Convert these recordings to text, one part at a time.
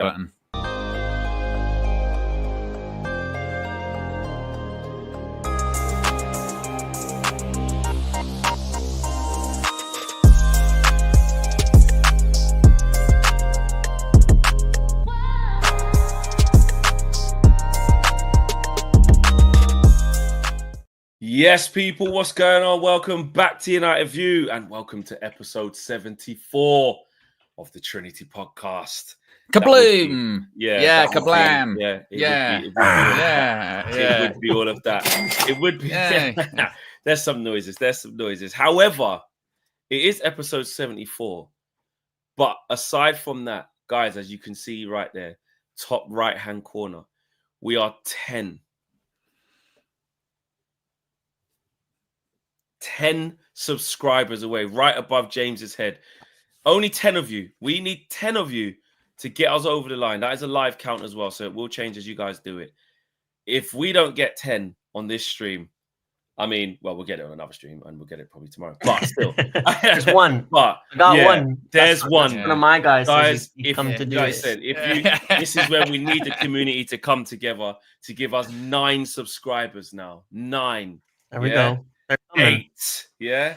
button. Yes, people, what's going on? Welcome back to United View and welcome to episode 74 of the Trinity podcast. Kabloom! Kablam! It would be all of that. It would be. There's some noises. However, it is episode 74. But aside from that, guys, as you can see right there, top right-hand corner, we are 10 subscribers away, right above James's head. Only 10 of you. We need 10 of you to get us over the line. That is a live count as well, so it will change as you guys do it. If we don't get 10 on this stream, I mean, well, we'll get it on another stream and we'll get it probably tomorrow. But still, there's one. But I got one. There's one. One of my guys if come to do guys this. said, this is when we need the community to come together to give us 9 subscribers now. 9. There we go. They're coming. 8,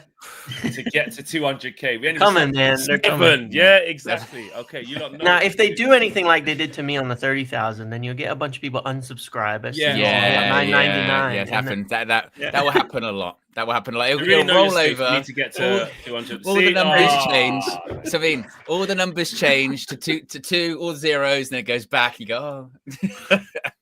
to get to 200k. We coming, man. They're coming. Yeah, exactly. Okay, you don't know. Now, if they do anything like they did to me on the 30,000, then you'll get a bunch of people unsubscribe. $9.99. It happens. That will happen a lot. That will happen a lot. It'll roll over. Need to get to 200. All the numbers change. So I mean, all the numbers change to two, all zeros, and then it goes back. You go, oh.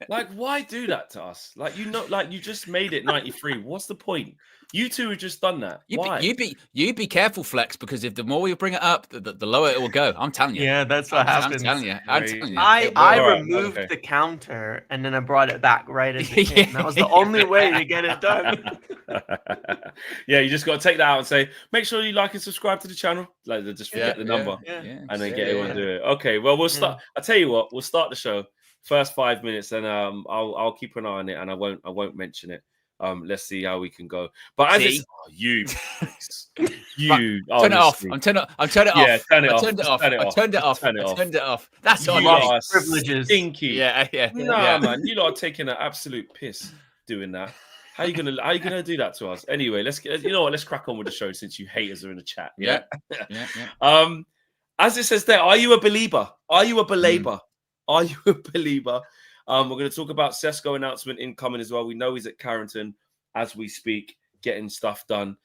Like, why do that to us? Like, you just made it 93. What's the point? You two have just done that. Why? You be careful, Flex, because if the more we bring it up, the lower it will go. I'm telling you. Yeah, that's what happens. I'm telling you. I removed the counter and then I brought it back right at the end. That was the only way to get it done. Yeah, you just got to take that out and say, make sure you like and subscribe to the channel. Like, just forget the number and then get everyone to do it. Okay, well, we'll start. I'll tell you what, we'll start the show. First 5 minutes, and I'll keep an eye on it, and I won't mention it. Let's see how we can go. But as it's turn it off. I'm turning it off. Yeah, turn it off. I turned it off. That's on you. Privileges. Stinky. Yeah. No, man, you lot are taking an absolute piss doing that. How you gonna do that to us? Anyway, let's crack on with the show since you haters are in the chat. Yeah. As it says there, are you a believer? Are you a BALEBA? Are you a believer? We're going to talk about Sesko announcement incoming as well. We know he's at Carrington as we speak, getting stuff done.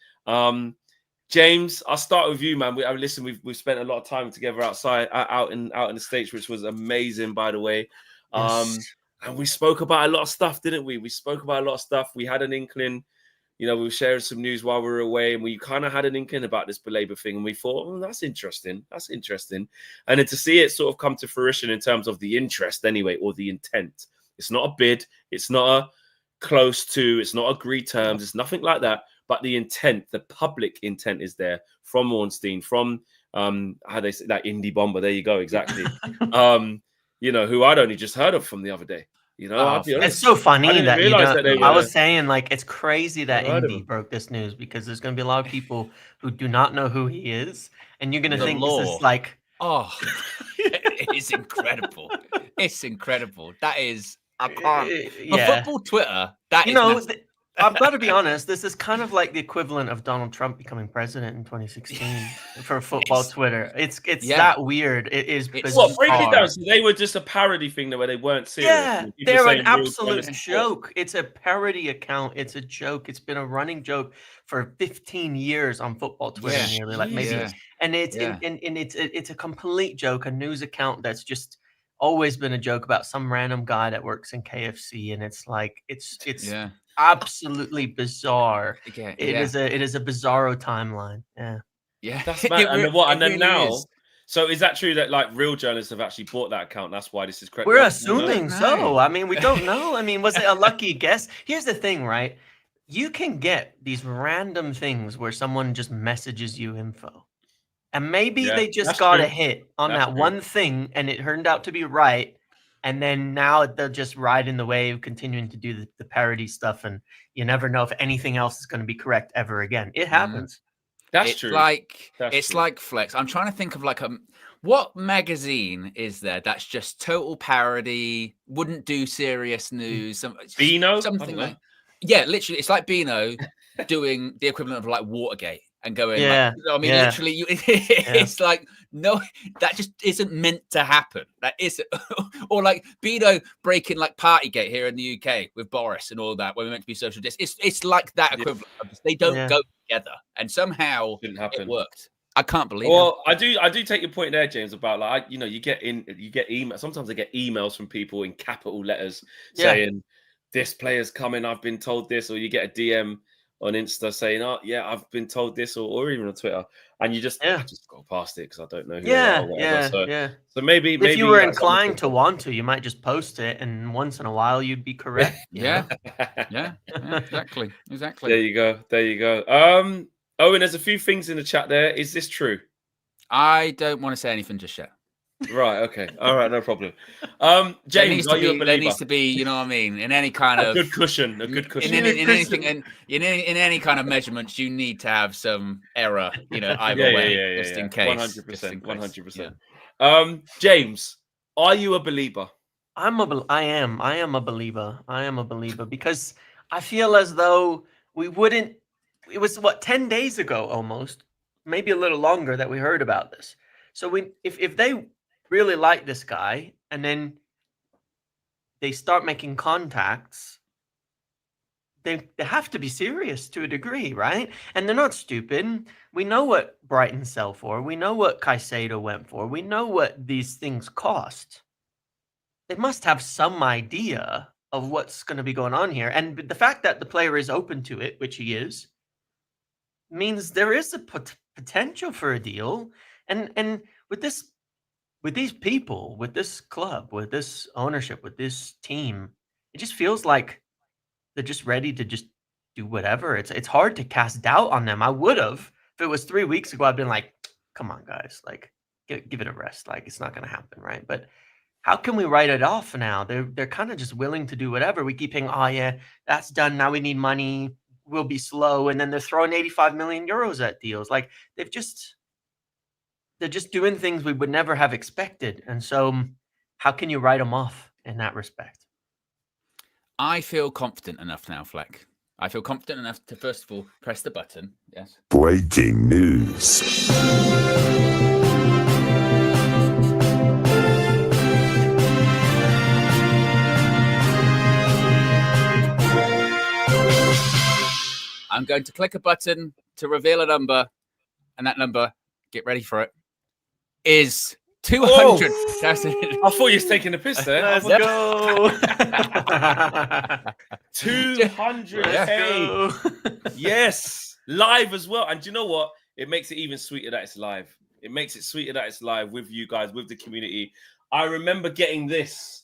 James, I'll start with you, man. We've spent a lot of time together outside, out in the States, which was amazing, by the way. And we spoke about a lot of stuff, didn't we? We spoke about a lot of stuff. We had an inkling. We were sharing some news while we were away, and we kind of had an inkling about this BALEBA thing, and we thought, oh, that's interesting. And then to see it sort of come to fruition in terms of the interest anyway, or the intent. It's not a bid. It's not a close to. It's not agreed terms. It's nothing like that. But the intent, the public intent is there from Ornstein, from, how they say that, Indie Bomber. There you go, exactly. Who I'd only just heard of from the other day. It's so funny that I was saying, like, it's crazy that Indy broke this news, because there's going to be a lot of people who do not know who he is, and you're going to think this is like, it's incredible. It's incredible. That is, I can't. Football Twitter. I've got to be honest. This is kind of like the equivalent of Donald Trump becoming president in 2016 for football Twitter. It's that weird. It is. Break it down. So they were just a parody thing where they weren't serious. Yeah, they're an absolute joke. It's a parody account. It's a joke. It's been a running joke for 15 years on football Twitter, nearly, like maybe. And it's a complete joke. A news account that's just always been a joke about some random guy that works in KFC, and it's like it's absolutely bizarre. It is a bizarro timeline. That's mad. And then now is. So is that true that like real journalists have actually bought that account? That's why this is correct. We're assuming so. I mean, we don't know. I mean, was it a lucky guess? Here's the thing, right? You can get these random things where someone just messages you info, and maybe they just got a hit on that one thing, and it turned out to be right. And then now they're just riding the wave, continuing to do the parody stuff, and you never know if anything else is going to be correct ever again. It happens. That's true. It's like Flex. I'm trying to think of like What magazine is there that's just total parody, wouldn't do serious news? Beano? Something like, yeah, literally, it's like Beano doing the equivalent of like Watergate and going, Yeah, like, I mean, literally, it's like, no, that just isn't meant to happen. That isn't. Or like Beano breaking like Partygate here in the UK with Boris and all that, when we're meant to be social distance. It's like that equivalent. They don't go together, and somehow it worked. I can't believe it. Well, I do take your point there, James, about like, you know, you get email. Sometimes I get emails from people in capital letters saying this player's coming, I've been told this, or you get a DM on Insta saying, oh yeah, I've been told this, or even on Twitter, and you just I just go past it because I don't know who they are or whatever. So maybe if you were inclined to want to, you might just post it, and once in a while you'd be correct. yeah, exactly. There you go. Owen, there's a few things in the chat there. Is this true? I don't want to say anything just yet. Right. Okay. All right. No problem. James, there needs to be, you know what I mean, in any kind of a good cushion. In anything, in any kind of measurements, you need to have some error, you know, either way, just in case. 100%. James, are you a believer? I am a believer. I am a believer because I feel as though we wouldn't. It was 10 days ago, almost, maybe a little longer, that we heard about this. So if they really like this guy and then they start making contacts, they have to be serious to a degree, right? And they're not stupid. We know what Brighton sell for. We know what Caicedo went for. We know what these things cost. They must have some idea of what's going to be going on here. And the fact that the player is open to it, which he is, means there is a potential for a deal. And with these people, with this club, with this ownership, with this team, it just feels like they're just ready to just do whatever. It's hard to cast doubt on them. I would have, if it was 3 weeks ago, I'd been like, come on, guys, like give it a rest. Like, it's not going to happen, right? But how can we write it off now? They're kind of just willing to do whatever. We keep saying, oh yeah, that's done. Now we need money. We'll be slow. And then they're throwing 85 million euros at deals. Like, they're just doing things we would never have expected. And so how can you write them off in that respect? I feel confident enough now, Fleck. I feel confident enough to, first of all, press the button. Yes. Breaking news. I'm going to click a button to reveal a number, and that number, get ready for it, is 200. Oh, I thought you were taking a piss there. Let's go. 200K. Yes, live as well. And do you know what? It makes it even sweeter that it's live. It makes it sweeter that it's live with you guys, with the community. I remember getting this.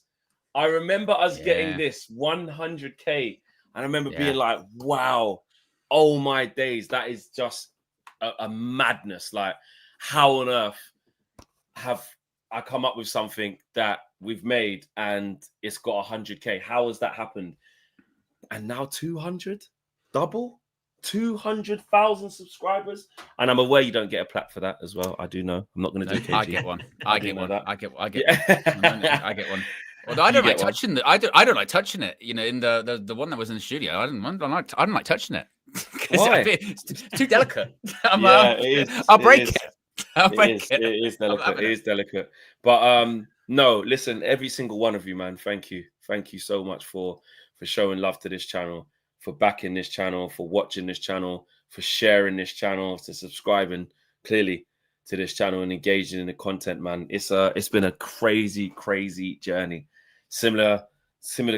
I remember us getting this 100K. And I remember being like, wow, oh my days. That is just a madness. Like, how on earth have I come up with something that we've made and it's got 100K? How has that happened? And now 200, double 200,000 subscribers. And I'm aware you don't get a plaque for that as well. I do know. I'm not going to do KG. I get one. I get one. I get one. Well, I don't like touching it. I don't like touching it. You know, in the one that was in the studio, I don't like touching it. Why? It's too delicate. I'll break it. It is delicate. It is delicate. But no, listen, every single one of you, man, thank you so much for showing love to this channel, for backing this channel, for watching this channel, for sharing this channel, to subscribing clearly to this channel and engaging in the content, man. It's been a crazy journey. Similar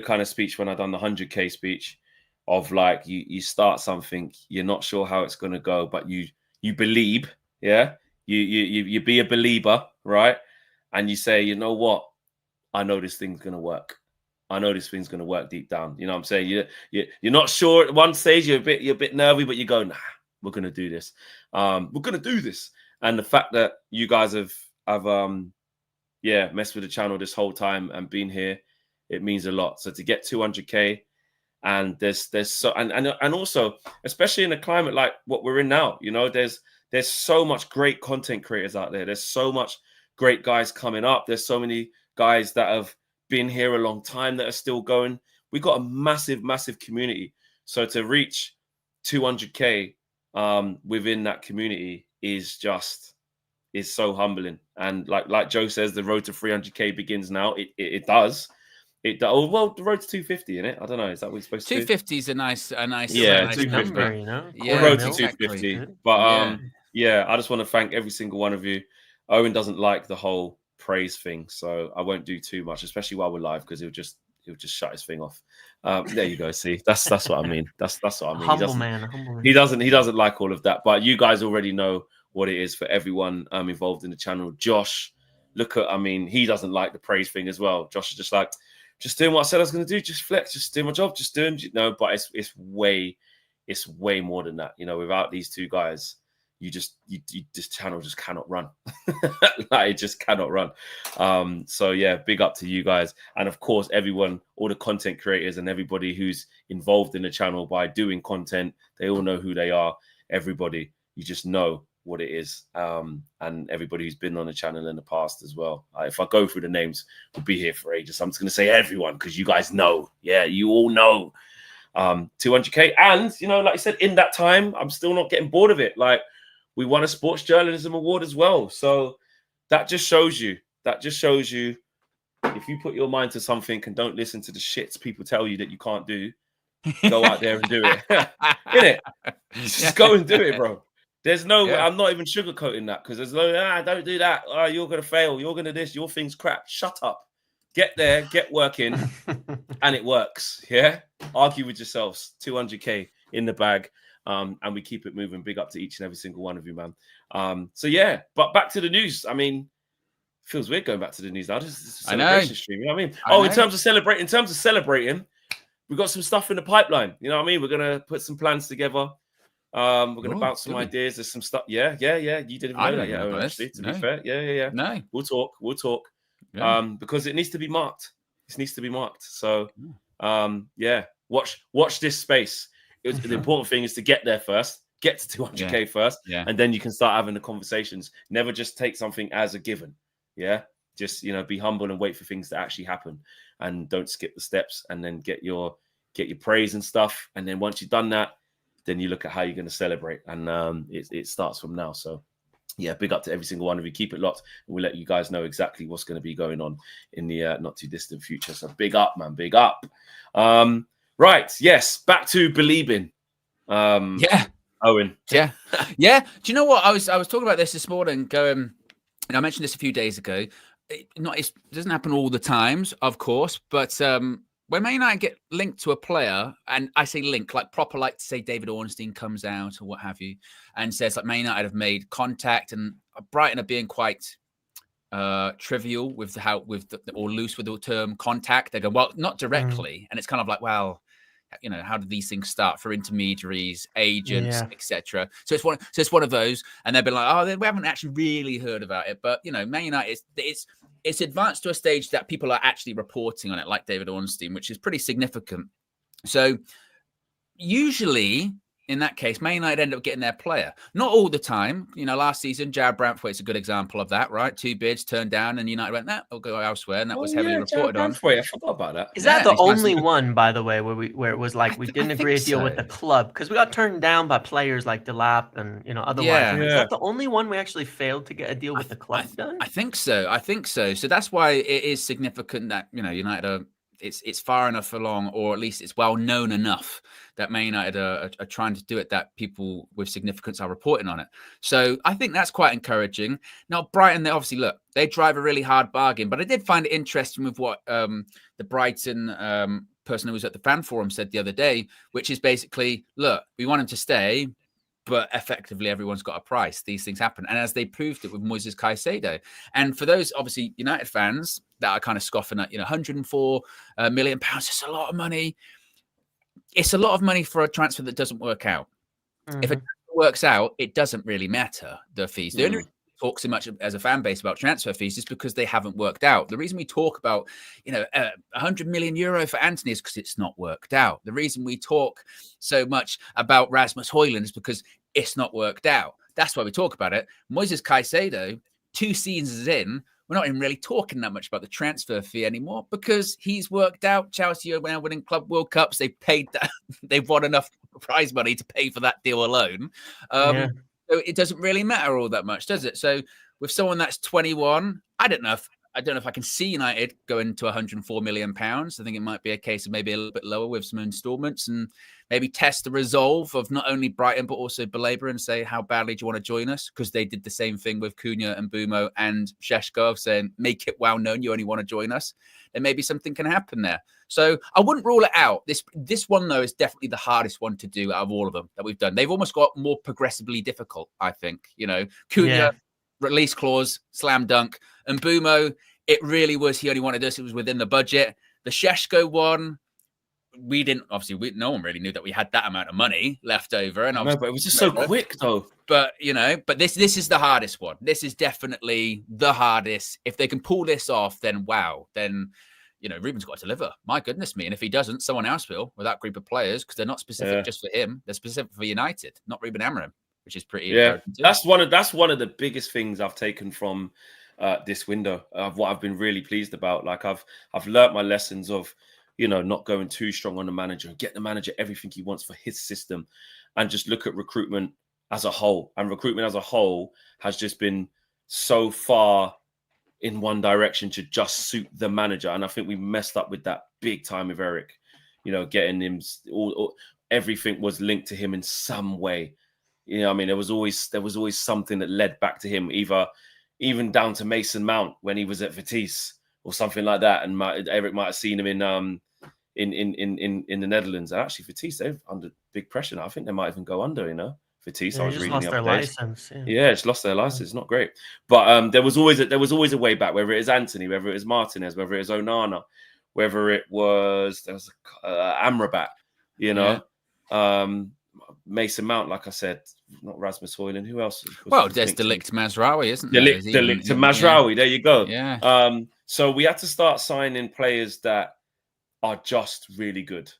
kind of speech when I done the 100K speech, of like, you start something, you're not sure how it's going to go, but you believe, you be a believer, right? And you say, you know what, I know this thing's going to work. I know this thing's going to work deep down. You know what I'm saying? You're not sure at one stage, you're a bit nervy, but you go, nah, we're going to do this. We're going to do this. And the fact that you guys have messed with the channel this whole time and been here, it means a lot. So to get 200K, and there's so and also, especially in a climate like what we're in now, you know, there's so much great content creators out there. There's so much great guys coming up. There's so many guys that have been here a long time that are still going. We got a massive, massive community. So to reach 200K within that community is so humbling. And like Joe says, the road to 300K begins now. It does. Oh, well, the road to 250, innit? I don't know. Is that what we're supposed to do? 250 is a nice number, you know? Yeah, road to 250. But yeah, I just want to thank every single one of you. Owen doesn't like the whole praise thing, so I won't do too much, especially while we're live, because he'll just shut his thing off. There you go. See, that's what I mean. That's what I mean. Humble man. He doesn't like all of that. But you guys already know what it is for everyone involved in the channel. Josh, he doesn't like the praise thing as well. Josh is just like, just doing what I said I was going to do. Just flex, just do my job, just doing. But it's way more than that. You know, without these two guys, this channel just cannot run. Like, it just cannot run. So yeah, big up to you guys, and of course everyone, all the content creators and everybody who's involved in the channel by doing content. They all know who they are. Everybody, you just know what it is, and everybody who's been on the channel in the past as well. If I go through the names, we'll be here for ages. I'm just going to say everyone, because you guys know. Yeah, you all know. 200K, and like I said, in that time, I'm still not getting bored of it. Like, we won a sports journalism award as well. So that just shows you, if you put your mind to something and don't listen to the shits people tell you that you can't do, go out there and do it. Innit? Just go and do it, bro. There's no, I'm not even sugarcoating that, because there's no, don't do that. Oh, you're going to fail. You're going to this. Your thing's crap. Shut up. Get there, get working, and it works. Yeah? Argue with yourselves. 200K in the bag. And we keep it moving. Big up to each and every single one of you, man. So yeah, but back to the news. I mean, feels weird going back to the news now. This is a celebration stream. You know what I mean? In terms of celebrating, we've got some stuff in the pipeline. You know what I mean? We're gonna put some plans together. We're gonna bounce some ideas. There's some stuff. Yeah. You didn't even know that yet, actually. To be fair, yeah. No, we'll talk. Yeah. Because it needs to be marked. This needs to be marked. So, yeah. Watch this space. The important thing is to get there first, get to 200K first, and then you can start having the conversations. Never just take something as a given. Yeah, just be humble and wait for things to actually happen, and don't skip the steps. And then get your praise and stuff. And then once you've done that, then you look at how you're going to celebrate, and it starts from now. So yeah, big up to every single one of you. Keep it locked, and we'll let you guys know exactly what's going to be going on in the not too distant future. So big up, man, big up. Right, yes, back to believing. Owen. Yeah. Do you know what? I was talking about this morning, going, and I mentioned this a few days ago. It doesn't happen all the times, of course, but when Man United get linked to a player, and I say link, like proper, like say David Ornstein comes out or what have you, and says like Man United have made contact, and Brighton are being quite trivial with or loose with the term contact. They go, well, not directly, and it's kind of like, well, how do these things start for intermediaries, agents, etc. So it's one of those, and they've been like, oh, we haven't actually really heard about it, but Man United, it's advanced to a stage that people are actually reporting on it, like David Ornstein, which is pretty significant. So usually, in that case, Man United end up getting their player. Not all the time. Last season, Jared Brantwaite's a good example of that, right? 2 bids turned down, and United went, we'll go elsewhere, and that was heavily reported on. I forgot about that. Is that the only one, by the way, where it was like we didn't agree to deal with the club? Because we got turned down by players like Delap and, otherwise. Yeah. Is that the only one we actually failed to get a deal with the club done? I think so. So that's why it is significant that, United are... It's far enough along, or at least it's well known enough that Man United are trying to do it, that people with significance are reporting on it. So I think that's quite encouraging. Now, Brighton, they drive a really hard bargain, but I did find it interesting with what the Brighton person who was at the fan forum said the other day, which is basically, look, we want him to stay, but effectively everyone's got a price. These things happen. And as they proved it with Moises Caicedo. And for those, obviously, United fans that are kind of scoffing at, 104 million pounds, it's a lot of money. It's a lot of money for a transfer that doesn't work out. Mm-hmm. If it works out, it doesn't really matter, the fees. The only reason we talk so much as a fan base about transfer fees is because they haven't worked out. The reason we talk about, 100 million euro for Antony is because it's not worked out. The reason we talk so much about Rasmus Højlund is because it's not worked out. That's why we talk about it. Moises Caicedo 2 seasons in, we're not even really talking that much about the transfer fee anymore because he's worked out. Chelsea are now winning Club World Cups. They paid that. They've won enough prize money to pay for that deal alone. So it doesn't really matter all that much, does it? So with someone that's 21, I don't know if I can see United going to 104 million pounds. I think it might be a case of maybe a little bit lower with some installments and maybe test the resolve of not only Brighton, but also BALEBA and say, how badly do you want to join us? Because they did the same thing with Cunha and Bumo and Sesko, saying, make it well known you only want to join us. Then maybe something can happen there. So I wouldn't rule it out. This one, though, is definitely the hardest one to do out of all of them that we've done. They've almost got more progressively difficult, I think. Cunha, release clause, slam dunk. And Bumo, it really was, he only wanted this. It was within the budget. The Sesko one, no one really knew that we had that amount of money left over. And but it was just so quick, though. But, this is the hardest one. This is definitely the hardest. If they can pull this off, then wow. Then, Ruben's got to deliver. My goodness me. And if he doesn't, someone else will with that group of players because they're not specific just for him. They're specific for United, not Ruben Amorim, which is pretty encouraging too. That's one of the biggest things I've taken from this window of what I've been really pleased about. Like I've learnt my lessons of, not going too strong on the manager and get the manager everything he wants for his system and just look at recruitment as a whole. And recruitment as a whole has just been so far in one direction to just suit the manager. And I think we messed up with that big time with Eric, getting him everything was linked to him in some way. There was always something that led back to him, even down to Mason Mount when he was at Vitesse or something like that. And Eric might have seen him in the Netherlands. And actually, Vitesse, they're under big pressure now. I think they might even go under, Vitesse. I was reading lost their license. Yeah, it's lost their license. Not great. But there was always a way back, whether it is Anthony, whether it is Martinez, whether it is Onana, whether it was Amrabat, Mason Mount, like I said, not Rasmus Højlund. Who else? Well, there's Delict Mazraoui, isn't there? Delict Mazraoui. There you go. Yeah. So we had to start signing players that are just really good.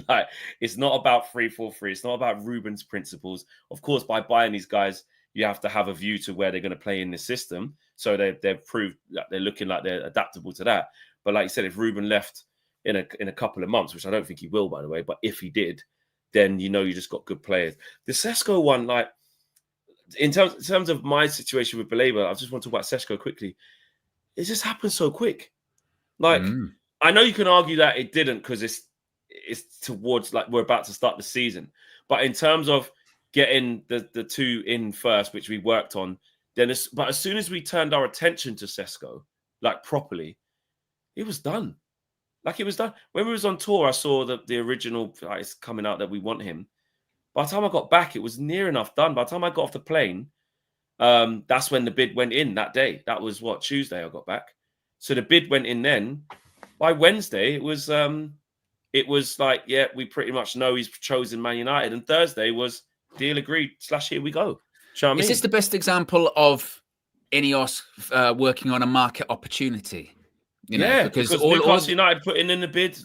Like, it's not about 3-4-3. It's not about Ruben's principles. Of course, by buying these guys, you have to have a view to where they're going to play in the system. So they've proved that they're looking like they're adaptable to that. But like you said, if Ruben left in a couple of months, which I don't think he will, by the way, but if he did, then you just got good players. The Sesko one, like in terms of my situation with BALEBA, I just want to talk about Sesko quickly. It just happened so quick. Like I know you can argue that it didn't because it's towards like we're about to start the season. But in terms of getting the two in first, which we worked on, but as soon as we turned our attention to Sesko, like properly, it was done. Like it was done. When we was on tour, I saw the original it's coming out that we want him. By the time I got back, it was near enough done. By the time I got off the plane, that's when the bid went in that day. That was Tuesday I got back. So the bid went in then. By Wednesday, it was like, yeah, we pretty much know he's chosen Man United. And Thursday was deal agreed / here we go. You know what I mean? Is this the best example of Ineos working on a market opportunity? Because Newcastle United put in the bid,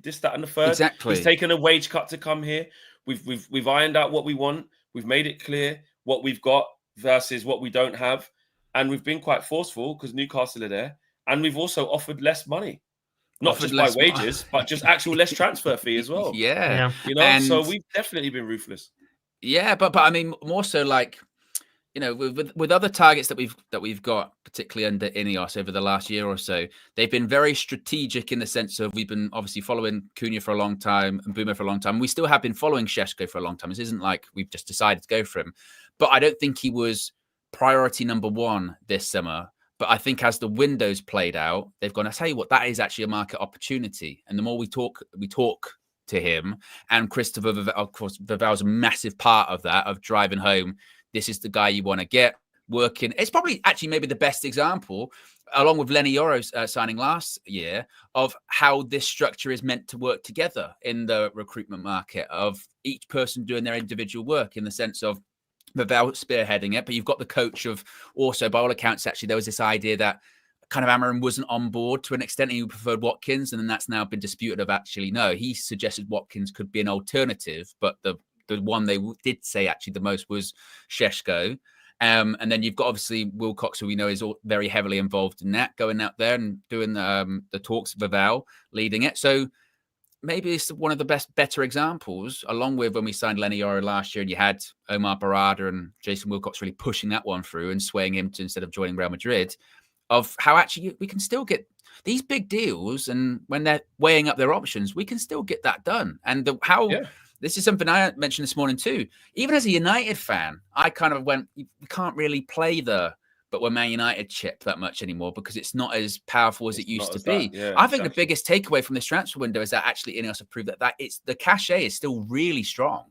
this, that, and the third. Exactly. He's taken a wage cut to come here. We've ironed out what we want. We've made it clear what we've got versus what we don't have, and we've been quite forceful because Newcastle are there, and we've also offered less money, not just by wages, but just actual less transfer fee as well. Yeah. So we've definitely been ruthless. Yeah, but I mean, more so like, with other targets that we've got, particularly under Ineos over the last year or so, they've been very strategic in the sense of we've been obviously following Cunha for a long time and Bumo for a long time. We still have been following Sesko for a long time. This isn't like we've just decided to go for him. But I don't think he was priority number one this summer. But I think as the window's played out, they've gone, I tell you what, that is actually a market opportunity. And the more we talk to him, and Christopher, of course, Vival's a massive part of that, of driving home, this is the guy you want to get working. It's probably actually maybe the best example, along with Lenny Yoro's signing last year, of how this structure is meant to work together in the recruitment market, of each person doing their individual work in the sense of Vival spearheading it. But you've got the coach of also, by all accounts, actually, there was this idea that kind of Amorim wasn't on board to an extent. He preferred Watkins, and then that's now been disputed of actually, no, he suggested Watkins could be an alternative, but the one they did say actually the most was Sesko. And then you've got obviously Wilcox, who we know is very heavily involved in that, going out there and doing the talks with Val, leading it. So maybe it's one of the better examples, along with when we signed Lenny Yoro last year and you had Omar Barada and Jason Wilcox really pushing that one through and swaying him to instead of joining Real Madrid, of how actually we can still get these big deals. And when they're weighing up their options, we can still get that done. And this is something I mentioned this morning too. Even as a United fan, I kind of went, we can't really play but we're Man United chip that much anymore because it's not as powerful as it used to be. Yeah, I think the biggest takeaway from this transfer window is that actually Ineos have proved that it's the cachet is still really strong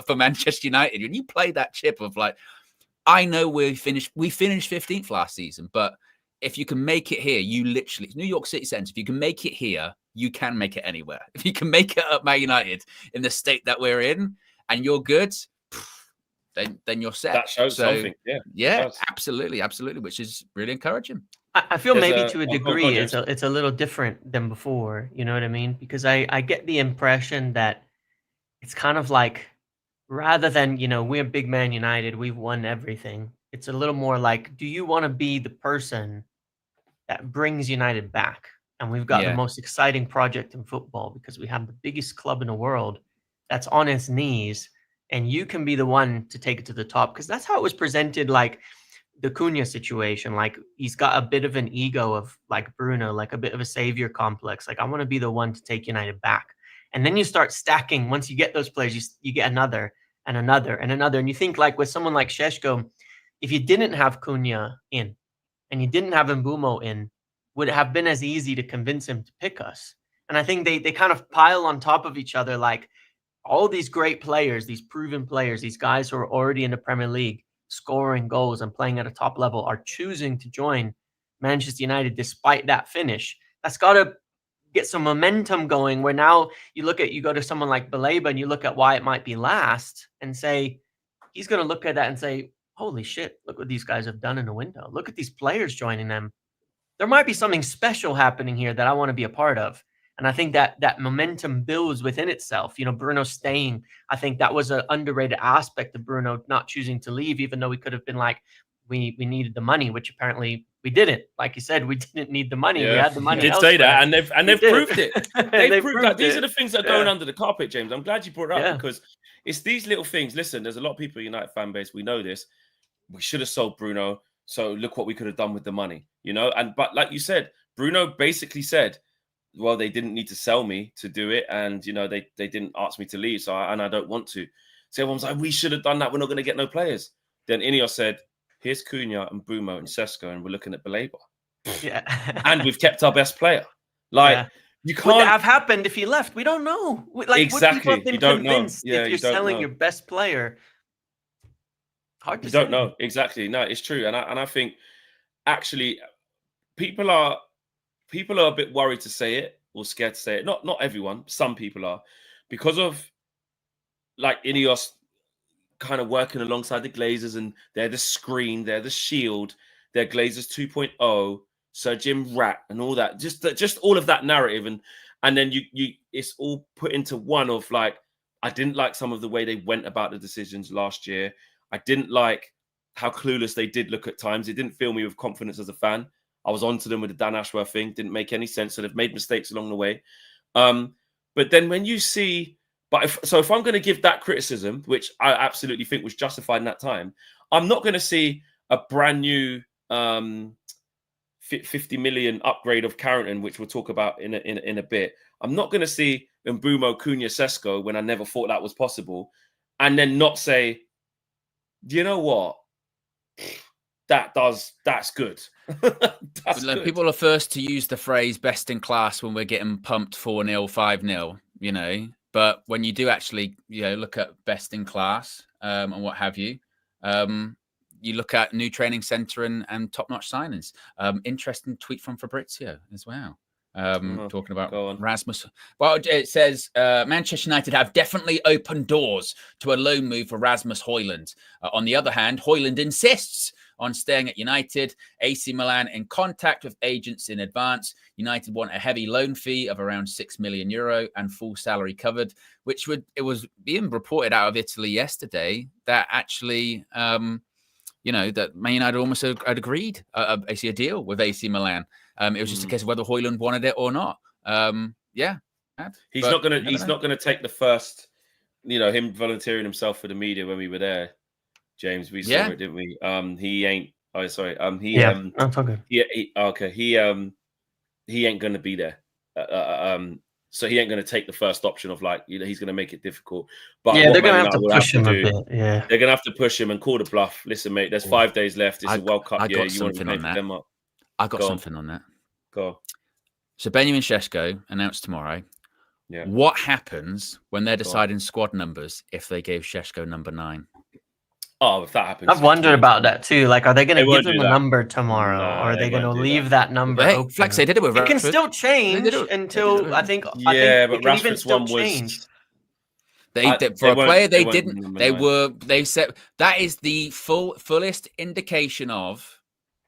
for Manchester United. When you play that chip of like, I know we finished 15th last season, but if you can make it here, you literally, New York City Centre, if you can make it here, you can make it anywhere. If you can make it at Man United in the state that we're in and you're good, then you're set. That shows something. Yeah, absolutely, which is really encouraging. I feel maybe to a degree it's a little different than before. You know what I mean? Because I get the impression that it's kind of like, rather than, we're big Man United, we've won everything. It's a little more like, do you want to be the person that brings United back? And we've got the most exciting project in football because we have the biggest club in the world that's on its knees, and you can be the one to take it to the top. Because that's how it was presented, like the Cunha situation. Like, he's got a bit of an ego of like Bruno, like a bit of a savior complex. Like, I want to be the one to take United back. And then you start stacking. Once you get those players, you get another and another and another. And you think, like with someone like Sesko, if you didn't have Cunha in and you didn't have Mbumo in, would it have been as easy to convince him to pick us? And I think they kind of pile on top of each other, like all these great players, these proven players, these guys who are already in the Premier League, scoring goals and playing at a top level, are choosing to join Manchester United despite that finish. That's got to get some momentum going, where now you go to someone like BALEBA and you look at why it might be last and say, he's going to look at that and say, holy shit, look what these guys have done in a window. Look at these players joining them. There might be something special happening here that I want to be a part of. And I think that momentum builds within itself. Bruno staying, I think that was an underrated aspect of Bruno not choosing to leave, even though we could have been like, we needed the money, which apparently we didn't. Like you said, we didn't need the money. We had the money. You did say that, and they've proved it. They've proved that. These are the things that are going under the carpet, James. I'm glad you brought it up because it's these little things. Listen, there's a lot of people in United fan base. We know this. We should have sold Bruno. So look what we could have done with the money, but like you said, Bruno basically said, well, they didn't need to sell me to do it. And, they didn't ask me to leave. So I don't want to. So everyone's like, we should have done that. We're not going to get no players. Then Ineos said, here's Cunha and Mbumo and Sesko, and we're looking at BALEBA. Yeah. And we've kept our best player. You can't. Would that have happened if he left? We don't know. Exactly. Would people have been convinced if you're selling your best player? Hard to say. Don't know. Exactly. No, it's true. And I think actually people are a bit worried to say it or scared to say it. Not everyone. Some people are, because of like Ineos kind of working alongside the Glazers, and they're the screen, they're the shield, they're Glazers 2.0, Sir Jim Rat, and all that. Just all of that narrative, and then you it's all put into one of like, I didn't like some of the way they went about the decisions last year. I didn't like how clueless they did look at times. It didn't fill me with confidence as a fan. I was onto them with the Dan Ashworth thing. Didn't make any sense. So they've made mistakes along the way. But then when you see, if I'm going to give that criticism, which I absolutely think was justified in that time, I'm not going to see a brand new 50 million upgrade of Carrington, which we'll talk about in a bit. I'm not going to see Mbumo, Cunha, Sesko when I never thought that was possible, and then not say, you know what? That's good. That's good. People are first to use the phrase best in class when we're getting pumped 4-0, 5-0, but when you do actually, look at best in class and what have you, you look at new training center and top-notch signings. Interesting tweet from Fabrizio as well. Talking about Rasmus. Well, it says Manchester United have definitely opened doors to a loan move for Rasmus Højlund. On the other hand, Højlund insists on staying at United. AC Milan in contact with agents in advance. United want a heavy loan fee of around €6 million and full salary covered, it was being reported out of Italy yesterday that actually you know, that Man United almost had agreed basically a deal with AC Milan. It was just a case of whether Højlund wanted it or not. Yeah. He's not gonna take the first, you know, him volunteering himself for the media when we were there, James. We saw it, didn't we? He ain't. Oh, sorry. He ain't gonna be there. So he ain't gonna take the first option of, like, you know, he's gonna make it difficult. But they're gonna have to push him a bit. Yeah, they're gonna have to push him and call the bluff. Listen, mate, there's 5 days left. It's a World Cup year. You want to play for Denmark? I got something on that. Go on. So Benjamin Sesko announced tomorrow. Yeah. What happens when they're deciding squad numbers if they gave Sesko number 9? Oh, if that happens, I've wondered about that too. Like, are they going to give him a number tomorrow, or are they going to leave that number open? Flex, they did it with Rashford. It can still change until I think. Yeah, but Rashford's one was. For a player, they didn't. They said that is the fullest indication of.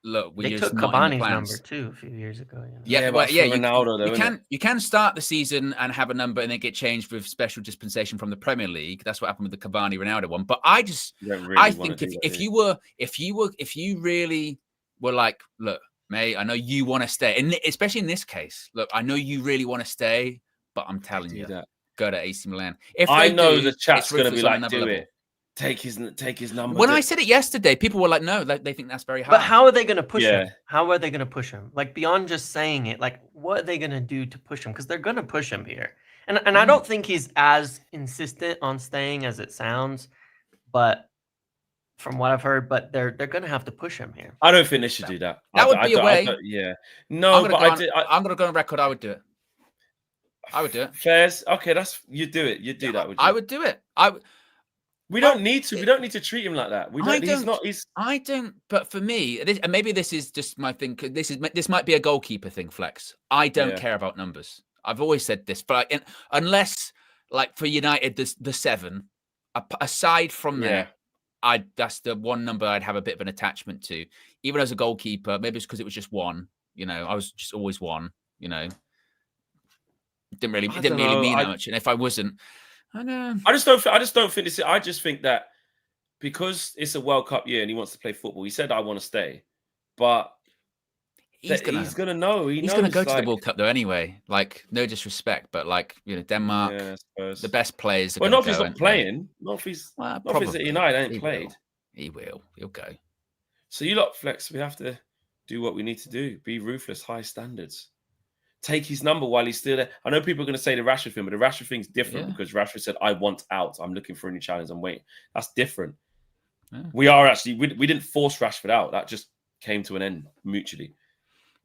Look, they took Cavani's number too a few years ago. You know? Ronaldo, you can start the season and have a number and then get changed with special dispensation from the Premier League. That's what happened with the Cavani Ronaldo one. But I think if you really were like, look, mate, I know you want to stay, and especially in this case, look, I know you really want to stay, but I'm telling you, go to AC Milan. If I know the chat's going to be like, do it. Take his number. When I said it yesterday, people were like, no, they think that's very hard. But how are they going to push him? How are they going to push him? Like, beyond just saying it, like, what are they going to do to push him? Because they're going to push him here. And I don't think he's as insistent on staying as it sounds, but from what I've heard, but they're going to have to push him here. I don't think they should do that. That would be a way. No, I'm going to go on record. I would do it. Fairs. Okay, you do it. You do that. I would do it. We don't need to. We don't need to treat him like that. I don't. But for me, and maybe this is just my thing. This might be a goalkeeper thing, Flex. I don't care about numbers. I've always said this, but unless, like, for United, the 7. Aside from there, that's the one number I'd have a bit of an attachment to. Even as a goalkeeper, maybe it's because it was just 1. You know, I was just always 1. You know, it didn't really mean that much. And if I wasn't. I know. I just don't think this. I just think that because it's a World Cup year and he wants to play football, he said, "I want to stay," but he's gonna know. He's gonna go to the World Cup though anyway. Like, no disrespect, but, like, you know, Denmark, the best players. Well, not if he's not playing. Not if he's not if he's at United ain't played. He'll go. So you lot, Flex, we have to do what we need to do. Be ruthless, high standards. Take his number while he's still there. I know people are going to say the Rashford thing, but the Rashford thing's different because Rashford said, I want out. I'm looking for a new challenge. I'm waiting. That's different. Yeah. We are actually, we didn't force Rashford out. That just came to an end mutually.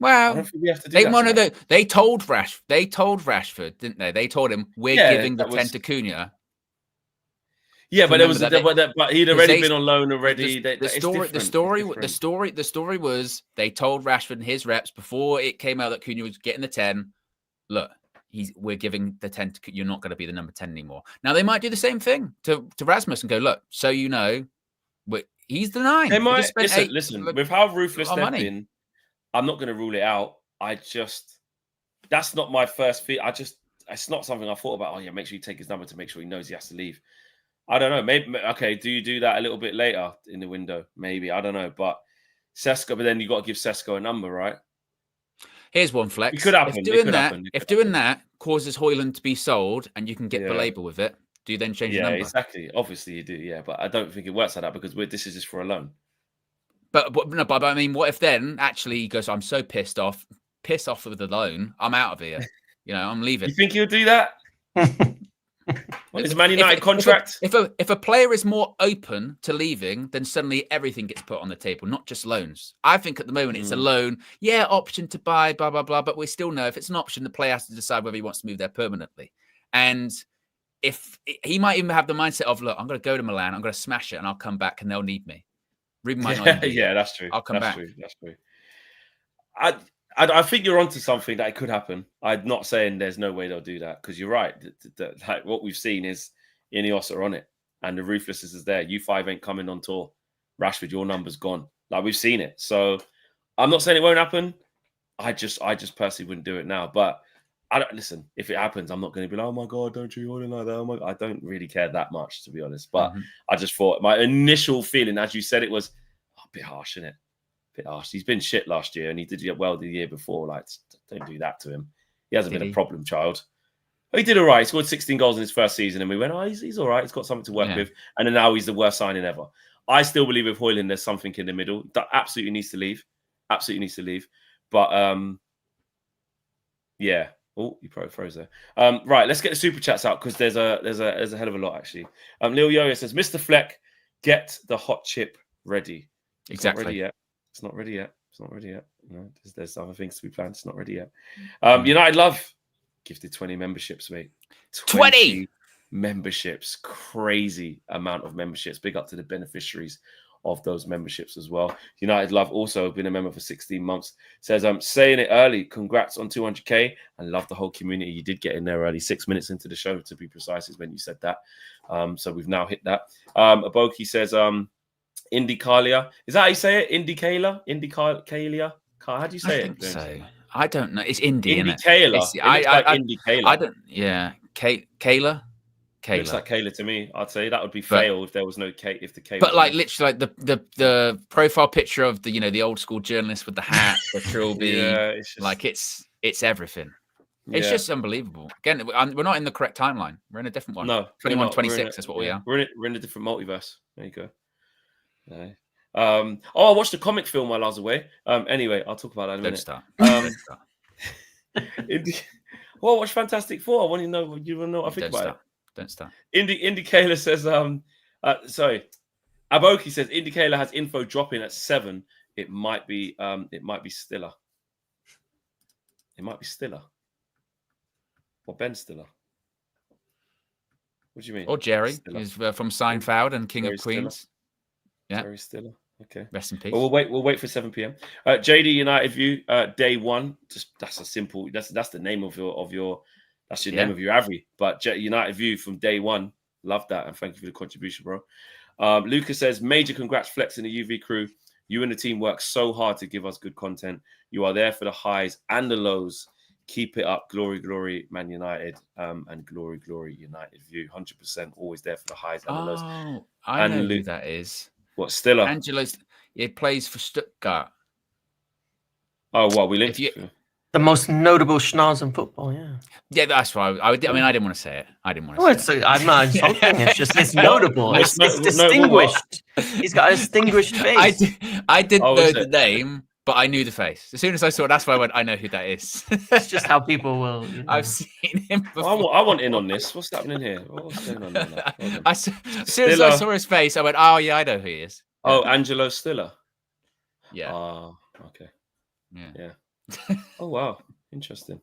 Well, I don't think we have to do they told Rashford, didn't they? They told him, we're giving the 10 to Cunha. Yeah, but but he'd already been on loan already. The story was they told Rashford and his reps before it came out that Cunha was getting the 10. Look, we're giving the 10 to Cunha. You're not going to be the number 10 anymore. Now they might do the same thing to Rasmus and go, look, so you know, he's the 9. They might listen. With how ruthless they've been, I'm not going to rule it out. That's not my first feat. It's not something I thought about. Oh yeah, make sure you take his number to make sure he knows he has to leave. I don't know. Maybe do you do that a little bit later in the window? Maybe, I don't know. But Sesko, but then you got to give Sesko a number, right? Here's one, Flex. It could happen. If doing that causes Højlund to be sold and you can get BALEBA with it, do you then change the number? Yeah, exactly. Obviously you do. Yeah, but I don't think it works like that because this is just for a loan. But I mean, what if then actually he goes, I'm so pissed off with the loan, I'm out of here. You know, I'm leaving. You think he'll do that? What is Man United contract? If a player is more open to leaving, then suddenly everything gets put on the table, not just loans. I think at the moment it's a loan, option to buy, blah, blah, blah. But we still know if it's an option, the player has to decide whether he wants to move there permanently. And if he might even have the mindset of, look, I'm going to go to Milan, I'm going to smash it, and I'll come back and they'll need me. Ruben might not. Yeah, that's true. I'll come back. That's true. I think you're onto something that it could happen. I'm not saying there's no way they'll do that because you're right. Like what we've seen is Ineos are on it and the ruthlessness is there. U5 ain't coming on tour. Rashford, your number's gone. Like we've seen it. So I'm not saying it won't happen. I just personally wouldn't do it now. But listen. If it happens, I'm not going to be like, oh my god, don't treat Højlund like that. Oh my god. I don't really care that much to be honest. But I just thought my initial feeling, as you said, it was bit harsh, isn't it? Bit harsh. He's been shit last year, and he did well the year before. Like, don't do that to him. He hasn't been a problem child. He did all right. He scored 16 goals in his first season, and we went, oh, he's all right. He's got something to work with. And then now he's the worst signing ever. I still believe with Højlund, there's something in the middle that absolutely needs to leave. Absolutely needs to leave. But yeah. Oh, you probably froze there. Right, let's get the super chats out because there's a hell of a lot actually. Lil Yo-Yo says, Mr. Fleck, get the hot chip ready. Exactly. It's not ready yet. It's not ready yet. No, there's other things to be planned. It's not ready yet. United Love gifted 20 memberships, mate. 20 memberships. Crazy amount of memberships. Big up to the beneficiaries of those memberships as well. United Love also been a member for 16 months. Says, I'm saying it early. Congrats on 200K and love the whole community. You did get in there early. 6 minutes into the show, to be precise, is when you said that. So we've now hit that. Aboki says, Indicalia. Is that how you say it? Indicalia? Indicalia? How do you say it? So I don't know. It's indie, Indicalia. Indicalia. I don't. Yeah, Kayla. Looks like Kayla to me. I'd say that would be fail if there was no K. If the K. But like literally, like the profile picture of the old school journalist with the hat, the trilby. It's just, like it's everything. It's just unbelievable. Again, we're not in the correct timeline. We're in a different one. No, 21, 26. That's what we are. We're in a different multiverse. There you go. No. I watched a comic film while I was away. Anyway, I'll talk about that in a minute. Don't start. Well, watch Fantastic Four. I want you to know. You want to know what I think about it. Don't start. Indicator says, sorry. Aboki says Indicator has info dropping at 7. It might be Stiller. It might be Stiller. Or Ben Stiller. What do you mean? Or Jerry. He's from Seinfeld and King of Queens. Stiller. Yeah. Jerry Stiller. Okay. Rest in peace. Well, we'll wait for 7 p.m. JD United View, day 1. Just that's a simple. That's the name of your. That's your name of your Avi. But United View from day 1. Love that, and thank you for the contribution, bro. Lucas says, major congrats, Flex and the UV crew. You and the team work so hard to give us good content. You are there for the highs and the lows. Keep it up. Glory, glory, Man United. And glory, glory, United View. 100% always there for the highs and the lows. Oh, I know who that is. What, Stiller? Angelo's. He plays for Stuttgart. Oh, what we linked. The most notable schnoz in football, yeah. Yeah, that's why I didn't want to say it. I didn't want to say it. I'm not insulting. It's notable. It's distinguished. He's got a distinguished face. I didn't know the name, but I knew the face. As soon as I saw it, that's why I went, I know who that is. It's just how people will. I've seen him before. I want in on this. What's happening here? What's going on there? As soon as I saw his face, I went, oh, yeah, I know who he is. Oh, Angelo Stiller. Yeah. Oh, okay. Yeah. Oh, wow. Interesting.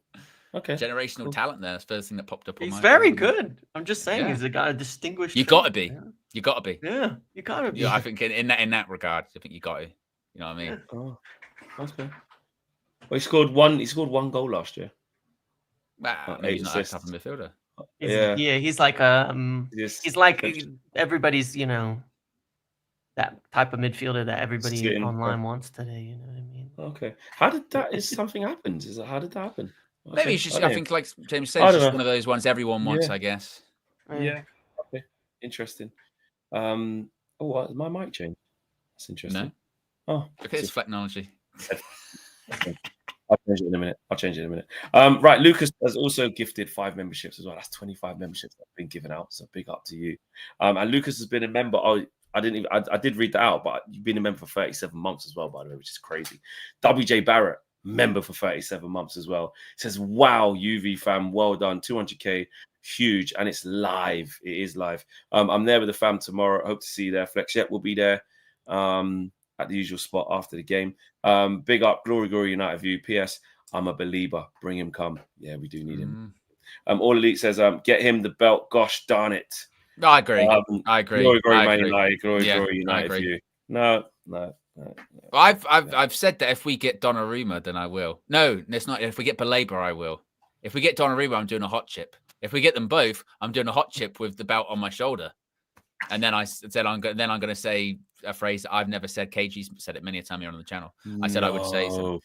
Okay. Generational talent there. That's the first thing that popped up on He's my very phone. good. I'm just saying, he's a guy distinguished. You got to be. Yeah. You got to be. Yeah, you got to be. Yeah, I think in that regard, I think you got to. You know what I mean? Oh, okay. Well, he scored one goal last year. He's not that type of midfielder. He's like he's like everybody's, that type of midfielder that everybody online wants today. You know what I mean? Okay. How did that? Is something happens? How did that happen? Okay. Maybe it's just. I think, like James said, it's just one of those ones everyone wants. I guess. Yeah. Okay. Interesting. Oh, my mic changed. That's interesting. No. Oh, look at his technology. I'll change it in a minute. Right, Lucas has also gifted 5 memberships as well. That's 25 memberships that have been given out. So big up to you. And Lucas has been a member. I did read that out, but you've been a member for 37 months as well, by the way, which is crazy. WJ Barrett, member for 37 months as well. Says, wow, UV fam, well done. 200K, huge. And it's live. It is live. I'm there with the fam tomorrow. Hope to see you there. Flex, we'll be there at the usual spot after the game. Big up, glory, glory, United View. PS, I'm a believer. Bring him, come. Yeah, we do need him. All Elite says, get him the belt. Gosh darn it. No, I agree. I agree. Glory, glory, Man United. Glory, glory, United View. No. I've said that if we get Donnarumma, then I will. No, it's not. If we get BALEBA, I will. If we get Donnarumma, I'm doing a hot chip. If we get them both, I'm doing a hot chip with the belt on my shoulder. And then I said, I'm going to say a phrase that I've never said. KG's said it many a time here on the channel. I said I would say so.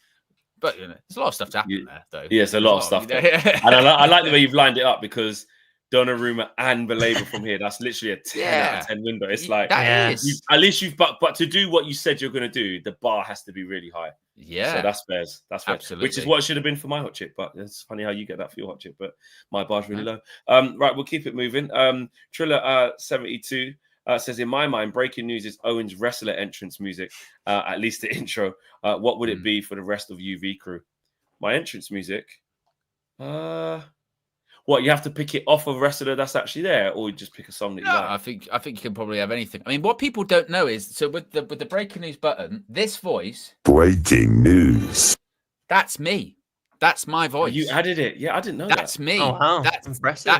But there's a lot of stuff to happen there, though. Yes, a lot of stuff. And I like the way you've lined it up because Donnarumma and BALEBA from here. That's literally a 10 out of 10 window. It's like that is. At least but to do what you said you're going to do, the bar has to be really high. Yeah, so that's fair. That's fair. Absolutely. Which is what it should have been for my hot chip. But it's funny how you get that for your hot chip. But my bar's really low. Right, we'll keep it moving. Triller 72 says, in my mind, breaking news is Owen's wrestler entrance music. At least the intro. What would it be for the rest of UV crew? My entrance music. What, you have to pick it off of a wrestler that's actually there, or you just pick a song that you like? I think you can probably have anything. I mean, what people don't know is, so with the breaking news button, this voice, breaking news, that's me. That's my voice. You added it. Yeah, I didn't know that. That's me. Oh, wow. That's impressive.